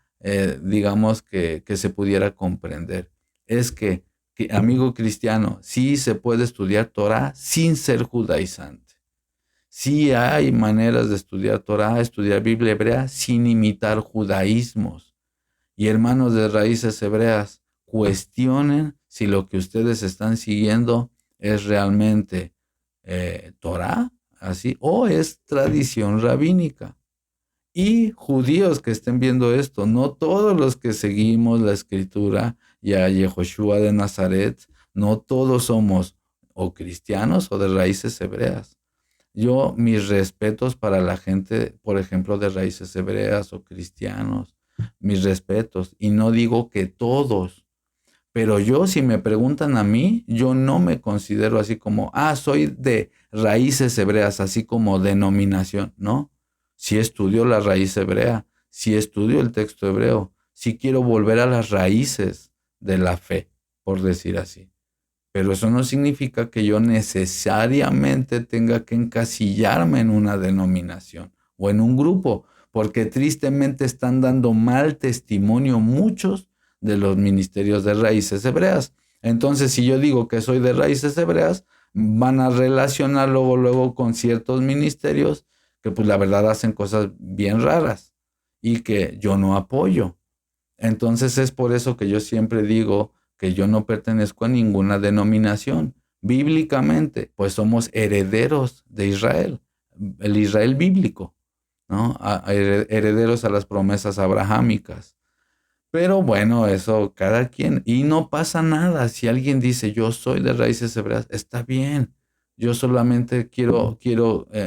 digamos, que se pudiera comprender, es que, amigo cristiano, sí se puede estudiar Torah sin ser judaizante. Sí hay maneras de estudiar Torah, estudiar Biblia hebrea sin imitar judaísmos. Y hermanos de raíces hebreas, cuestionen si lo que ustedes están siguiendo es realmente Torah, así, o es tradición rabínica. Y judíos que estén viendo esto, no todos los que seguimos la escritura y a Yehoshua de Nazaret, no todos somos o cristianos o de raíces hebreas. Yo, mis respetos para la gente, por ejemplo, de raíces hebreas o cristianos, mis respetos. Y no digo que todos, pero yo, si me preguntan a mí, yo no me considero así como, soy de raíces hebreas, así como denominación, ¿no? Sí estudio la raíz hebrea, sí estudio el texto hebreo, sí quiero volver a las raíces de la fe, por decir así. Pero eso no significa que yo necesariamente tenga que encasillarme en una denominación o en un grupo, porque tristemente están dando mal testimonio muchos de los ministerios de raíces hebreas. Entonces, si yo digo que soy de raíces hebreas, van a relacionar luego con ciertos ministerios que pues la verdad hacen cosas bien raras y que yo no apoyo. Entonces es por eso que yo siempre digo que yo no pertenezco a ninguna denominación. Bíblicamente, pues somos herederos de Israel, el Israel bíblico, ¿no? Herederos a las promesas abrahámicas. Pero bueno, eso cada quien, y no pasa nada. Si alguien dice yo soy de raíces hebreas, está bien. Yo solamente quiero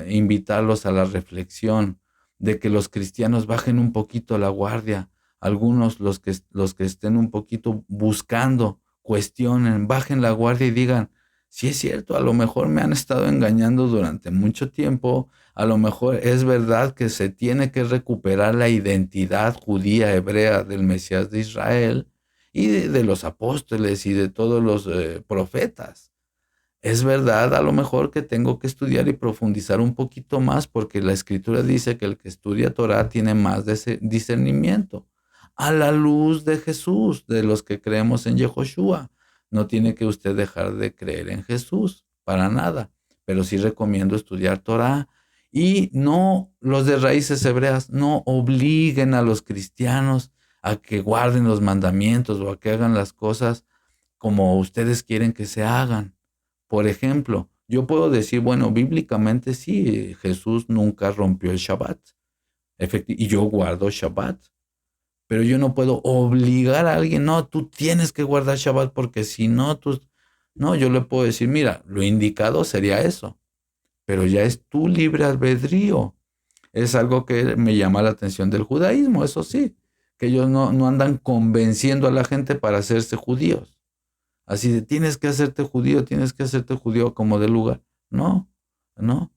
invitarlos a la reflexión de que los cristianos bajen un poquito la guardia. Algunos, los que estén un poquito buscando, cuestionen, bajen la guardia y digan, si es cierto, a lo mejor me han estado engañando durante mucho tiempo, a lo mejor es verdad que se tiene que recuperar la identidad judía hebrea del Mesías de Israel y de los apóstoles y de todos los profetas. Es verdad a lo mejor que tengo que estudiar y profundizar un poquito más porque la escritura dice que el que estudia Torah tiene más discernimiento. A la luz de Jesús, de los que creemos en Yehoshua. No tiene que usted dejar de creer en Jesús, para nada. Pero sí recomiendo estudiar Torah. Y no, los de raíces hebreas, no obliguen a los cristianos a que guarden los mandamientos o a que hagan las cosas como ustedes quieren que se hagan. Por ejemplo, yo puedo decir, bueno, bíblicamente sí, Jesús nunca rompió el Shabbat. Y yo guardo Shabbat. Pero yo no puedo obligar a alguien, no, tú tienes que guardar Shabbat porque si no, tú... No, yo le puedo decir, mira, lo indicado sería eso, pero ya es tu libre albedrío. Es algo que me llama la atención del judaísmo, eso sí, que ellos no andan convenciendo a la gente para hacerse judíos. Así de, tienes que hacerte judío como de lugar. No, no.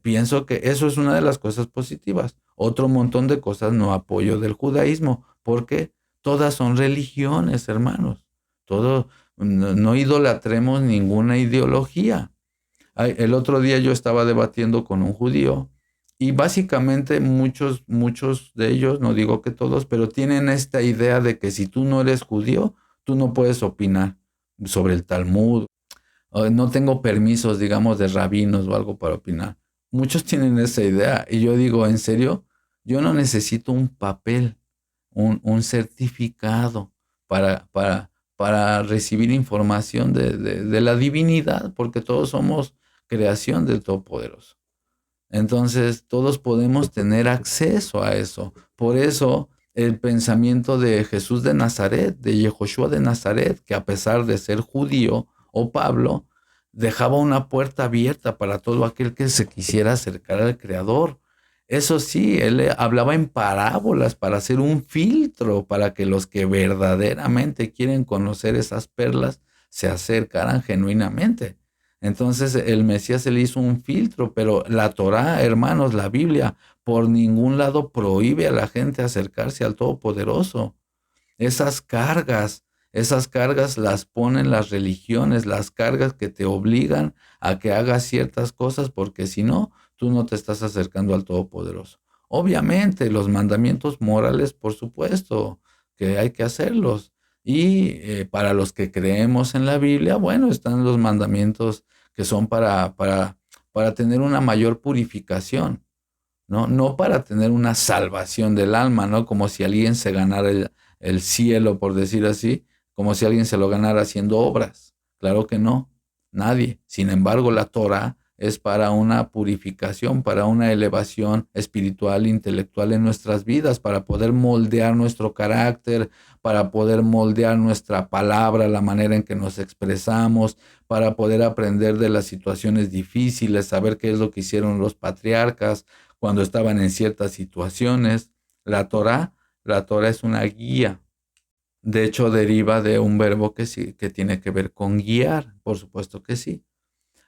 Pienso que eso es una de las cosas positivas. Otro montón de cosas no apoyo del judaísmo, porque todas son religiones, hermanos. Todo, no idolatremos ninguna ideología. El otro día yo estaba debatiendo con un judío y básicamente muchos de ellos, no digo que todos, pero tienen esta idea de que si tú no eres judío, tú no puedes opinar sobre el Talmud. No tengo permisos, digamos, de rabinos o algo para opinar. Muchos tienen esa idea y yo digo, ¿en serio? Yo no necesito un papel, un certificado para, para, para recibir información de la divinidad, porque todos somos creación del Todopoderoso. Entonces, todos podemos tener acceso a eso. Por eso, el pensamiento de Jesús de Nazaret, de Yehoshua de Nazaret, que a pesar de ser judío, o Pablo, dejaba una puerta abierta para todo aquel que se quisiera acercar al Creador. Eso sí, él hablaba en parábolas para hacer un filtro para que los que verdaderamente quieren conocer esas perlas se acercaran genuinamente. Entonces el Mesías se le hizo un filtro, pero la Torá, hermanos, la Biblia, por ningún lado prohíbe a la gente acercarse al Todopoderoso. Esas cargas las ponen las religiones, las cargas que te obligan a que hagas ciertas cosas, porque si no, tú no te estás acercando al Todopoderoso. Obviamente, los mandamientos morales, por supuesto, que hay que hacerlos. Y para los que creemos en la Biblia, bueno, están los mandamientos que son para tener una mayor purificación, ¿no? No para tener una salvación del alma, ¿no? Como si alguien se ganara el cielo, por decir así, como si alguien se lo ganara haciendo obras. Claro que no, nadie. Sin embargo, la Torah es para una purificación, para una elevación espiritual, intelectual en nuestras vidas, para poder moldear nuestro carácter, para poder moldear nuestra palabra, la manera en que nos expresamos, para poder aprender de las situaciones difíciles, saber qué es lo que hicieron los patriarcas cuando estaban en ciertas situaciones. La Torá, la Torá es una guía. De hecho, deriva de un verbo que sí, que tiene que ver con guiar, por supuesto que sí.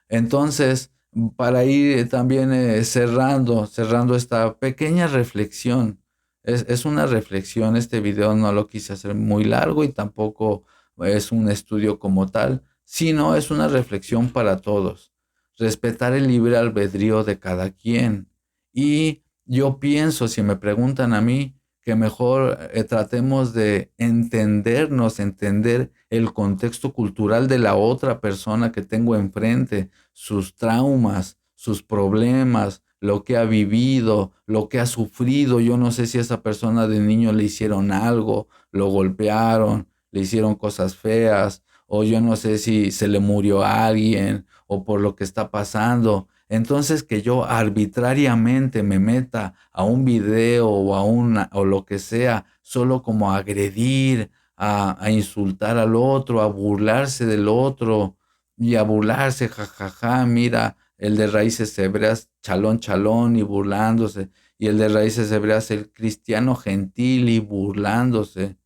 Entonces, para ir también cerrando esta pequeña reflexión, es una reflexión, este video no lo quise hacer muy largo y tampoco es un estudio como tal, sino es una reflexión para todos. Respetar el libre albedrío de cada quien. Y yo pienso, si me preguntan a mí, que mejor tratemos de entendernos, entender el contexto cultural de la otra persona que tengo enfrente, sus traumas, sus problemas, lo que ha vivido, lo que ha sufrido. Yo no sé si a esa persona de niño le hicieron algo, lo golpearon, le hicieron cosas feas, o yo no sé si se le murió a alguien o por lo que está pasando. Entonces que yo arbitrariamente me meta a un video o lo que sea, solo como a agredir, a insultar al otro, a burlarse del otro y a burlarse, jajaja, mira, el de raíces hebreas, chalón, chalón y burlándose, y el de raíces hebreas, el cristiano gentil y burlándose.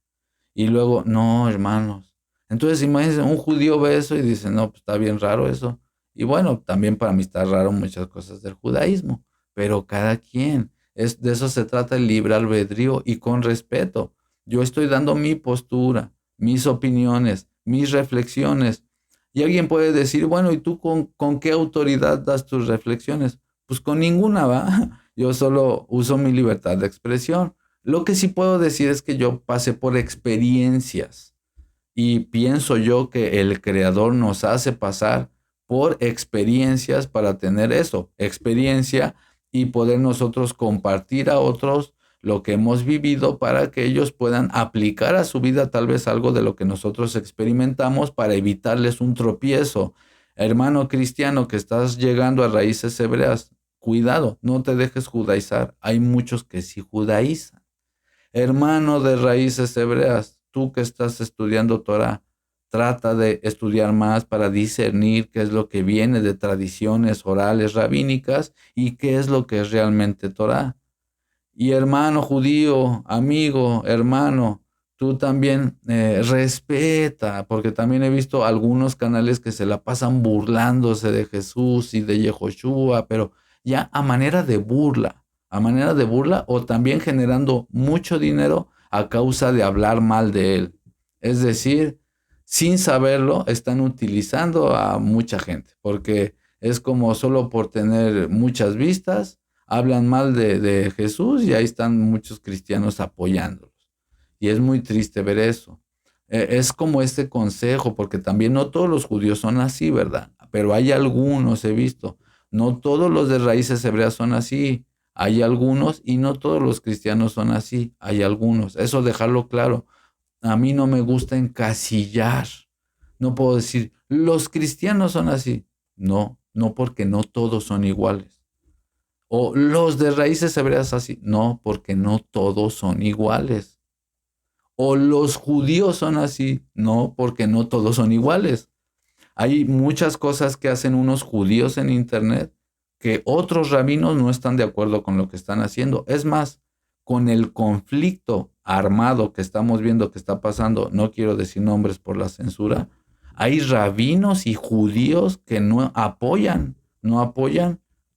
Y luego, no, hermanos. Entonces, imagínense, un judío ve eso y dice, no, pues está bien raro eso. Y bueno, también para mí está raro muchas cosas del judaísmo, pero cada quien, de eso se trata el libre albedrío y con respeto. Yo estoy dando mi postura, mis opiniones, mis reflexiones. Y alguien puede decir, bueno, ¿y tú con qué autoridad das tus reflexiones? Pues con ninguna, ¿va? Yo solo uso mi libertad de expresión. Lo que sí puedo decir es que yo pasé por experiencias y pienso yo que el creador nos hace pasar por experiencias para tener eso, experiencia y poder nosotros compartir a otros lo que hemos vivido para que ellos puedan aplicar a su vida tal vez algo de lo que nosotros experimentamos para evitarles un tropiezo. Hermano cristiano que estás llegando a raíces hebreas, cuidado, no te dejes judaizar. Hay muchos que sí judaizan. Hermano de raíces hebreas, tú que estás estudiando Torah, trata de estudiar más para discernir qué es lo que viene de tradiciones orales rabínicas y qué es lo que es realmente Torah. Y hermano judío, amigo, hermano, tú también respeta, porque también he visto algunos canales que se la pasan burlándose de Jesús y de Yehoshua, pero ya a manera de burla o también generando mucho dinero a causa de hablar mal de él. Es decir, sin saberlo, están utilizando a mucha gente, porque es como solo por tener muchas vistas hablan mal de Jesús y ahí están muchos cristianos apoyándolos. Y es muy triste ver eso. Es como este consejo, porque también no todos los judíos son así, ¿verdad? Pero hay algunos, he visto. No todos los de raíces hebreas son así. Hay algunos y no todos los cristianos son así. Hay algunos. Eso dejarlo claro. A mí no me gusta encasillar. No puedo decir, los cristianos son así. No, no porque no todos son iguales. O los de raíces hebreas así. No, porque no todos son iguales. O los judíos son así. No, porque no todos son iguales. Hay muchas cosas que hacen unos judíos en internet que otros rabinos no están de acuerdo con lo que están haciendo. Es más, con el conflicto armado que estamos viendo que está pasando, no quiero decir nombres por la censura, hay rabinos y judíos que no apoyan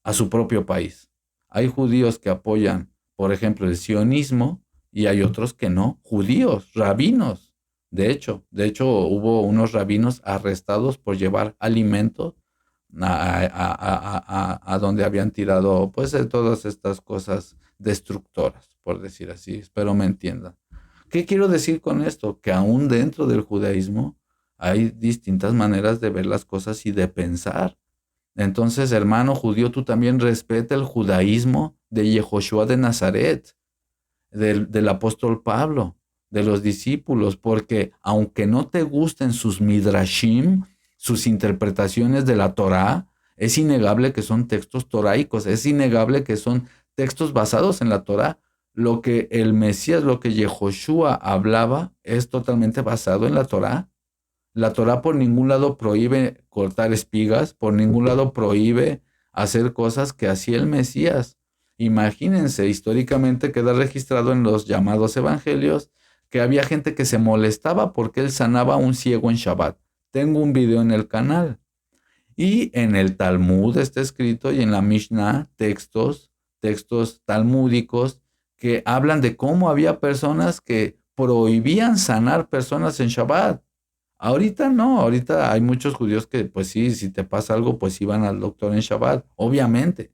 a su propio país. Hay judíos que apoyan, por ejemplo, el sionismo y hay otros que no, judíos, rabinos. De hecho, hubo unos rabinos arrestados por llevar alimentos a donde habían tirado, pues, todas estas cosas destructoras, por decir así. Espero me entiendan. ¿Qué quiero decir con esto? Que aún dentro del judaísmo hay distintas maneras de ver las cosas y de pensar. Entonces, hermano judío, tú también respeta el judaísmo de Yehoshua de Nazaret, del apóstol Pablo, de los discípulos, porque aunque no te gusten sus midrashim, sus interpretaciones de la Torá, Es innegable que son textos toraicos, es innegable que son textos basados en la Torá. Lo que el Mesías, lo que Yehoshua hablaba, es totalmente basado en la Torá. La Torá por ningún lado prohíbe cortar espigas, por ningún lado prohíbe hacer cosas que hacía el Mesías. Imagínense, históricamente queda registrado en los llamados evangelios que había gente que se molestaba porque él sanaba a un ciego en Shabbat. Tengo un video en el canal. Y en el Talmud está escrito y en la Mishnah textos talmúdicos que hablan de cómo había personas que prohibían sanar personas en Shabbat. Ahorita no, ahorita hay muchos judíos que pues sí, si te pasa algo, pues iban al doctor en Shabbat, obviamente.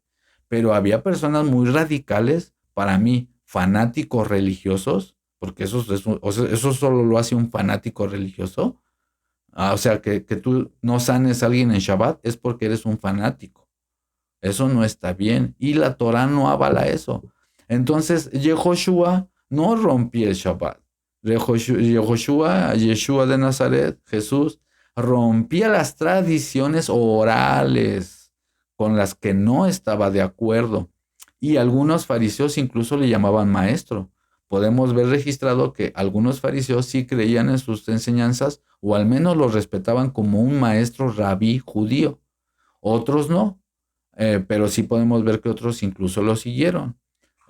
Pero había personas muy radicales, para mí, fanáticos religiosos, porque eso solo lo hace un fanático religioso. O sea, que tú no sanes a alguien en Shabbat es porque eres un fanático. Eso no está bien. Y la Torah no avala eso. Entonces, Yehoshua no rompía el Shabbat. Yeshua de Nazaret, Jesús, rompía las tradiciones orales con las que no estaba de acuerdo. Y algunos fariseos incluso le llamaban maestro. Podemos ver registrado que algunos fariseos sí creían en sus enseñanzas o al menos lo respetaban como un maestro rabí judío. Otros no, pero sí podemos ver que otros incluso lo siguieron.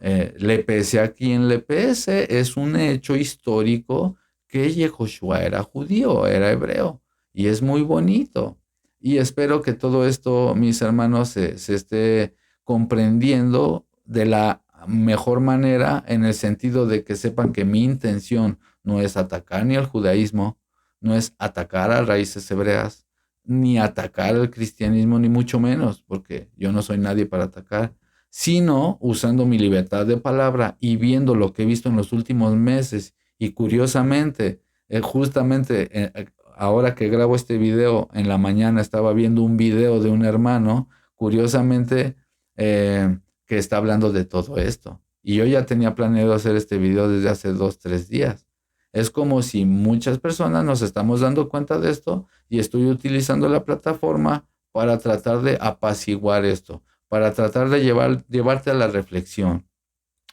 Le pese a quien le pese, es un hecho histórico que Yehoshua era judío, era hebreo, y es muy bonito. Y espero que todo esto, mis hermanos, se esté comprendiendo de la mejor manera, en el sentido de que sepan que mi intención no es atacar ni al judaísmo, no es atacar a raíces hebreas, ni atacar al cristianismo, ni mucho menos, porque yo no soy nadie para atacar, sino usando mi libertad de palabra y viendo lo que he visto en los últimos meses. Y curiosamente, ahora que grabo este video, en la mañana estaba viendo un video de un hermano, curiosamente, que está hablando de todo esto. Y yo ya tenía planeado hacer este video desde hace 2, 3 días. Es como si muchas personas nos estamos dando cuenta de esto y estoy utilizando la plataforma para tratar de apaciguar esto, para tratar de llevarte a la reflexión.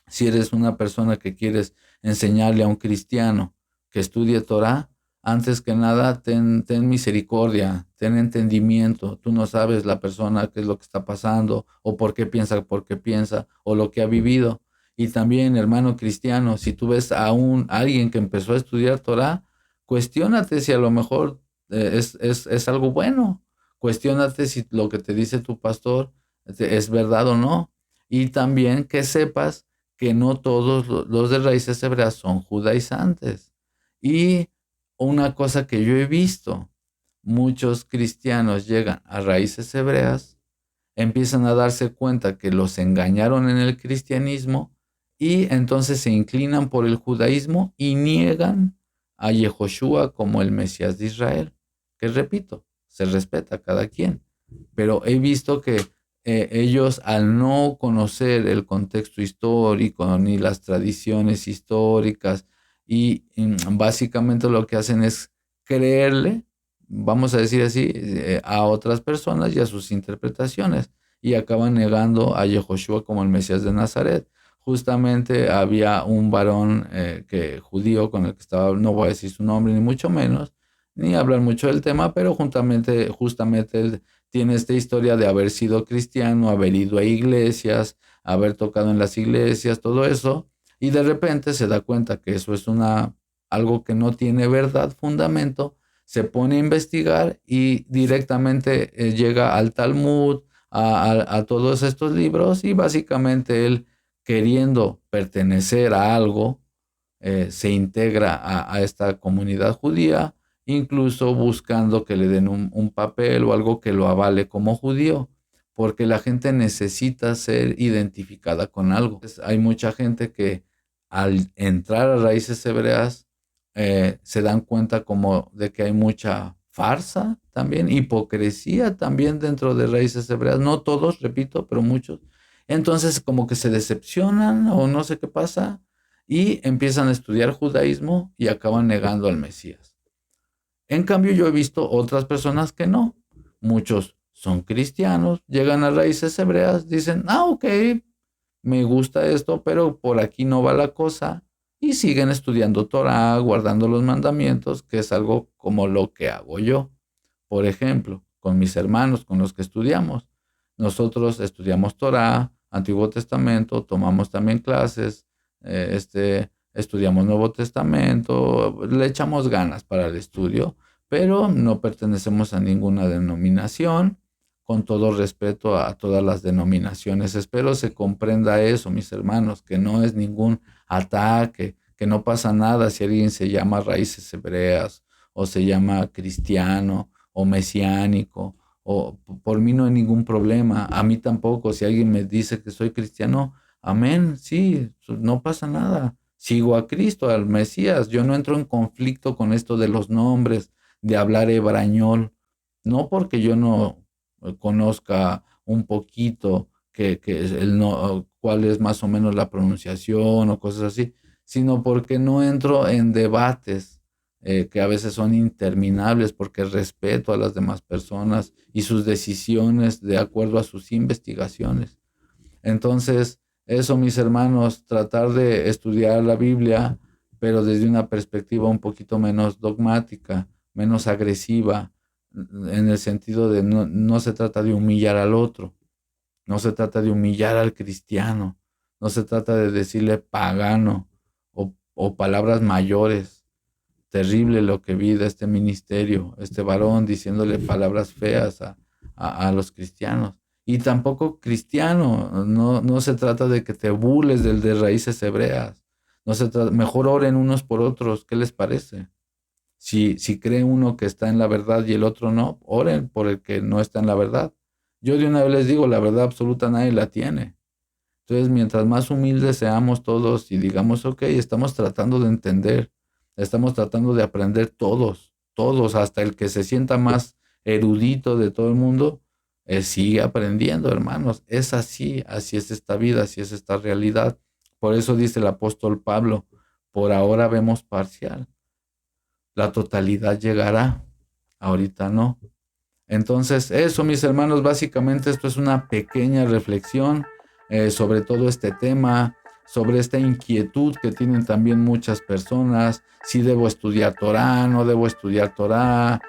Si eres una persona que quieres enseñarle a un cristiano que estudie Torah, antes que nada, ten misericordia, ten entendimiento. Tú no sabes la persona qué es lo que está pasando, o por qué piensa, o lo que ha vivido. Y también, hermano cristiano, si tú ves a alguien que empezó a estudiar Torah, cuestiónate si a lo mejor es algo bueno. Cuestiónate si lo que te dice tu pastor es verdad o no. Y también que sepas que no todos los de raíces hebreas son judaizantes. Y una cosa que yo he visto, muchos cristianos llegan a raíces hebreas, empiezan a darse cuenta que los engañaron en el cristianismo y entonces se inclinan por el judaísmo y niegan a Yehoshua como el Mesías de Israel. Que repito, se respeta a cada quien. Pero he visto que ellos, al no conocer el contexto histórico ni las tradiciones históricas, y básicamente lo que hacen es creerle, vamos a decir así, a otras personas y a sus interpretaciones, y acaban negando a Yehoshua como el Mesías de Nazaret. Justamente había un varón judío con el que estaba, no voy a decir su nombre ni mucho menos, ni hablar mucho del tema, pero justamente él tiene esta historia de haber sido cristiano, haber ido a iglesias, haber tocado en las iglesias, todo eso, y de repente se da cuenta que eso es algo que no tiene verdad, fundamento, se pone a investigar y directamente llega al Talmud, a todos estos libros, y básicamente él, queriendo pertenecer a algo, se integra a esta comunidad judía, incluso buscando que le den un papel o algo que lo avale como judío, porque la gente necesita ser identificada con algo. Hay mucha gente que al entrar a raíces hebreas se dan cuenta como de que hay mucha farsa también, hipocresía también dentro de raíces hebreas, no todos, repito, pero muchos. Entonces como que se decepcionan o no sé qué pasa y empiezan a estudiar judaísmo y acaban negando al Mesías. En cambio, yo he visto otras personas que no. Muchos son cristianos, llegan a raíces hebreas, dicen, ok, me gusta esto, pero por aquí no va la cosa, y siguen estudiando Torah, guardando los mandamientos, que es algo como lo que hago yo. Por ejemplo, con mis hermanos, con los que estudiamos. Nosotros estudiamos Torah, Antiguo Testamento, tomamos también clases, estudiamos Nuevo Testamento, le echamos ganas para el estudio, pero no pertenecemos a ninguna denominación, con todo respeto a todas las denominaciones. Espero se comprenda eso, mis hermanos, que no es ningún ataque, que no pasa nada si alguien se llama raíces hebreas o se llama cristiano o mesiánico, o por mí no hay ningún problema, a mí tampoco, si alguien me dice que soy cristiano, amén, sí, no pasa nada, sigo a Cristo, al Mesías, yo no entro en conflicto con esto de los nombres, de hablar hebrañol, no porque yo no conozca un poquito que no, cuál es más o menos la pronunciación o cosas así, sino porque no entro en debates que a veces son interminables, porque respeto a las demás personas y sus decisiones de acuerdo a sus investigaciones. Entonces, eso, mis hermanos, tratar de estudiar la Biblia, pero desde una perspectiva un poquito menos dogmática, menos agresiva, en el sentido de no se trata de humillar al otro, no se trata de humillar al cristiano, no se trata de decirle pagano o palabras mayores. Terrible lo que vi de este ministerio, este varón diciéndole palabras feas a los cristianos. Y tampoco cristiano, no se trata de que te burles del de raíces hebreas. No se trata, mejor oren unos por otros, ¿qué les parece? Si cree uno que está en la verdad y el otro no, oren por el que no está en la verdad. Yo de una vez les digo, la verdad absoluta nadie la tiene. Entonces, mientras más humildes seamos todos y digamos, ok, estamos tratando de entender, estamos tratando de aprender todos, hasta el que se sienta más erudito de todo el mundo, sigue aprendiendo, hermanos. Es así es esta vida, así es esta realidad. Por eso dice el apóstol Pablo, por ahora vemos parcial. La totalidad llegará, ahorita no. Entonces, eso, mis hermanos, básicamente esto es una pequeña reflexión sobre todo este tema, sobre esta inquietud que tienen también muchas personas, si debo estudiar Torah, no debo estudiar Torah,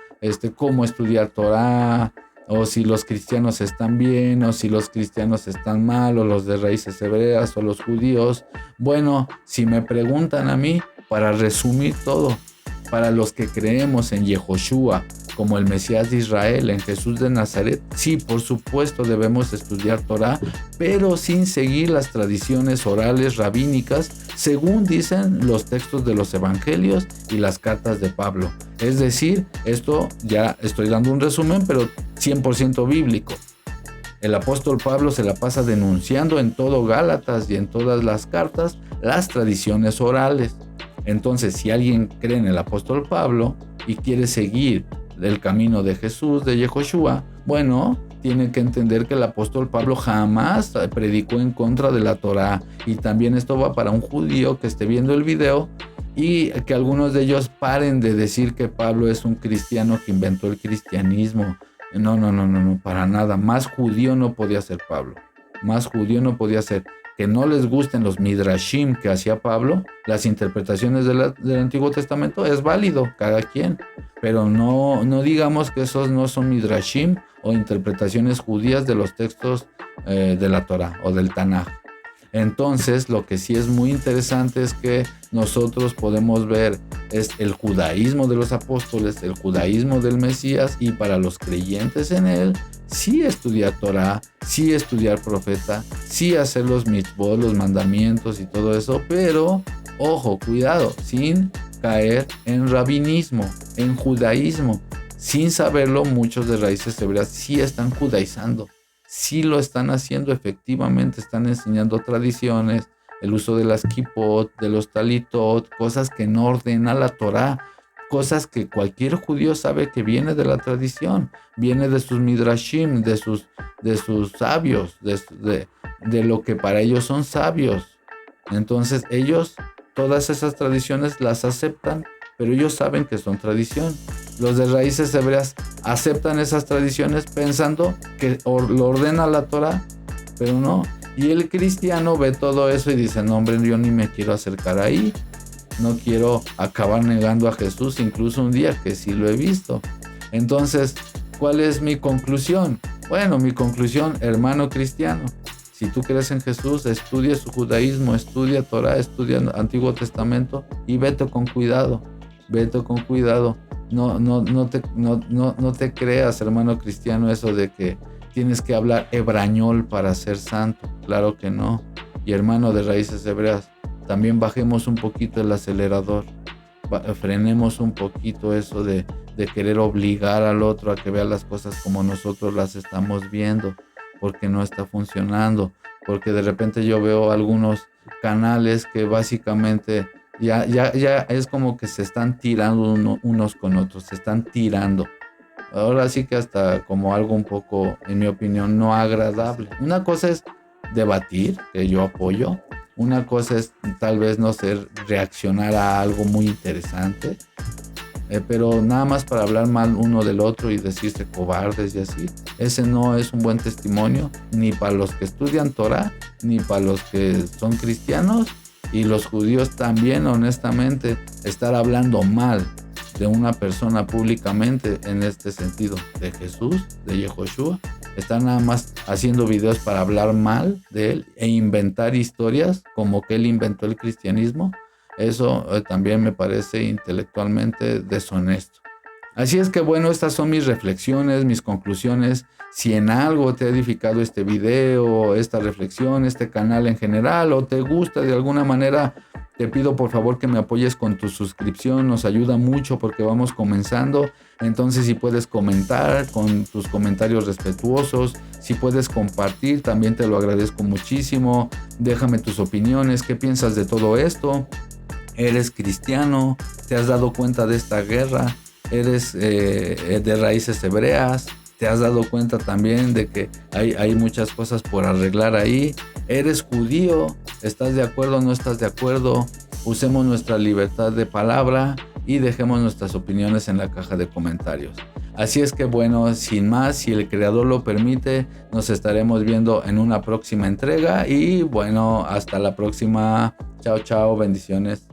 cómo estudiar Torah, o si los cristianos están bien, o si los cristianos están mal, o los de raíces hebreas, o los judíos. Bueno, si me preguntan a mí, para resumir todo, para los que creemos en Yehoshua como el Mesías de Israel, en Jesús de Nazaret, sí, por supuesto debemos estudiar Torah, pero sin seguir las tradiciones orales rabínicas, según dicen los textos de los evangelios y las cartas de Pablo. Es decir, esto ya estoy dando un resumen, pero 100% bíblico. El apóstol Pablo se la pasa denunciando en todo Gálatas y en todas las cartas las tradiciones orales. Entonces, si alguien cree en el apóstol Pablo y quiere seguir el camino de Jesús, de Yehoshua, bueno, tiene que entender que el apóstol Pablo jamás predicó en contra de la Torá. Y también esto va para un judío que esté viendo el video y que algunos de ellos paren de decir que Pablo es un cristiano que inventó el cristianismo. No, para nada. Más judío no podía ser Pablo. Más judío no podía ser. Que no les gusten los midrashim que hacía Pablo, las interpretaciones del Antiguo Testamento, es válido, cada quien. Pero no digamos que esos no son midrashim o interpretaciones judías de los textos de la Torah o del Tanaj. Entonces, lo que sí es muy interesante es que nosotros podemos ver es el judaísmo de los apóstoles, el judaísmo del Mesías, y para los creyentes en él, sí estudiar Torah, sí estudiar profeta, sí hacer los mitzvot, los mandamientos y todo eso, pero, ojo, cuidado, sin caer en rabinismo, en judaísmo. Sin saberlo, muchos de raíces hebreas sí están judaizando. Sí lo están haciendo, efectivamente están enseñando tradiciones, el uso de las kippot, de los talitot, cosas que no ordena la Torah, cosas que cualquier judío sabe que viene de la tradición, viene de sus midrashim, de sus sabios, de lo que para ellos son sabios. Entonces ellos todas esas tradiciones las aceptan, pero ellos saben que son tradición. Los de raíces hebreas aceptan esas tradiciones pensando que lo ordena la Torah, pero no. Y el cristiano ve todo eso y dice, no hombre, yo ni me quiero acercar ahí, no quiero acabar negando a Jesús incluso un día que sí lo he visto. Entonces, ¿cuál es mi conclusión? Bueno, mi conclusión, hermano cristiano, si tú crees en Jesús, estudia su judaísmo, estudia Torah, estudia Antiguo Testamento y vete con cuidado, vete con cuidado. No te creas, hermano cristiano, eso de que tienes que hablar hebrañol para ser santo. Claro que no. Y hermano de raíces hebreas, también bajemos un poquito el acelerador. Frenemos un poquito eso de querer obligar al otro a que vea las cosas como nosotros las estamos viendo, porque no está funcionando. Porque de repente yo veo algunos canales que básicamente ya es como que se están tirando unos con otros, se están tirando. Ahora sí que hasta como algo un poco, en mi opinión, no agradable. Una cosa es debatir, que yo apoyo. Una cosa es tal vez no ser, reaccionar a algo muy interesante. Pero nada más para hablar mal uno del otro y decirse cobardes y así. Ese no es un buen testimonio, ni para los que estudian Torah, ni para los que son cristianos. Y los judíos también, honestamente, estar hablando mal de una persona públicamente en este sentido, de Jesús, de Yehoshua, están nada más haciendo videos para hablar mal de él e inventar historias como que él inventó el cristianismo. Eso también me parece intelectualmente deshonesto. Así es que bueno, estas son mis reflexiones, mis conclusiones. Si en algo te ha edificado este video, esta reflexión, este canal en general, o te gusta de alguna manera, te pido por favor que me apoyes con tu suscripción, nos ayuda mucho porque vamos comenzando. Entonces si puedes comentar con tus comentarios respetuosos, si puedes compartir, también te lo agradezco muchísimo. Déjame tus opiniones, ¿qué piensas de todo esto? ¿Eres cristiano? ¿Te has dado cuenta de esta guerra? ¿Eres de raíces hebreas? ¿Te has dado cuenta también de que hay muchas cosas por arreglar ahí? ¿Eres judío? ¿Estás de acuerdo o no estás de acuerdo? Usemos nuestra libertad de palabra y dejemos nuestras opiniones en la caja de comentarios. Así es que bueno, sin más, si el creador lo permite, nos estaremos viendo en una próxima entrega y bueno, hasta la próxima. Chao, chao, bendiciones.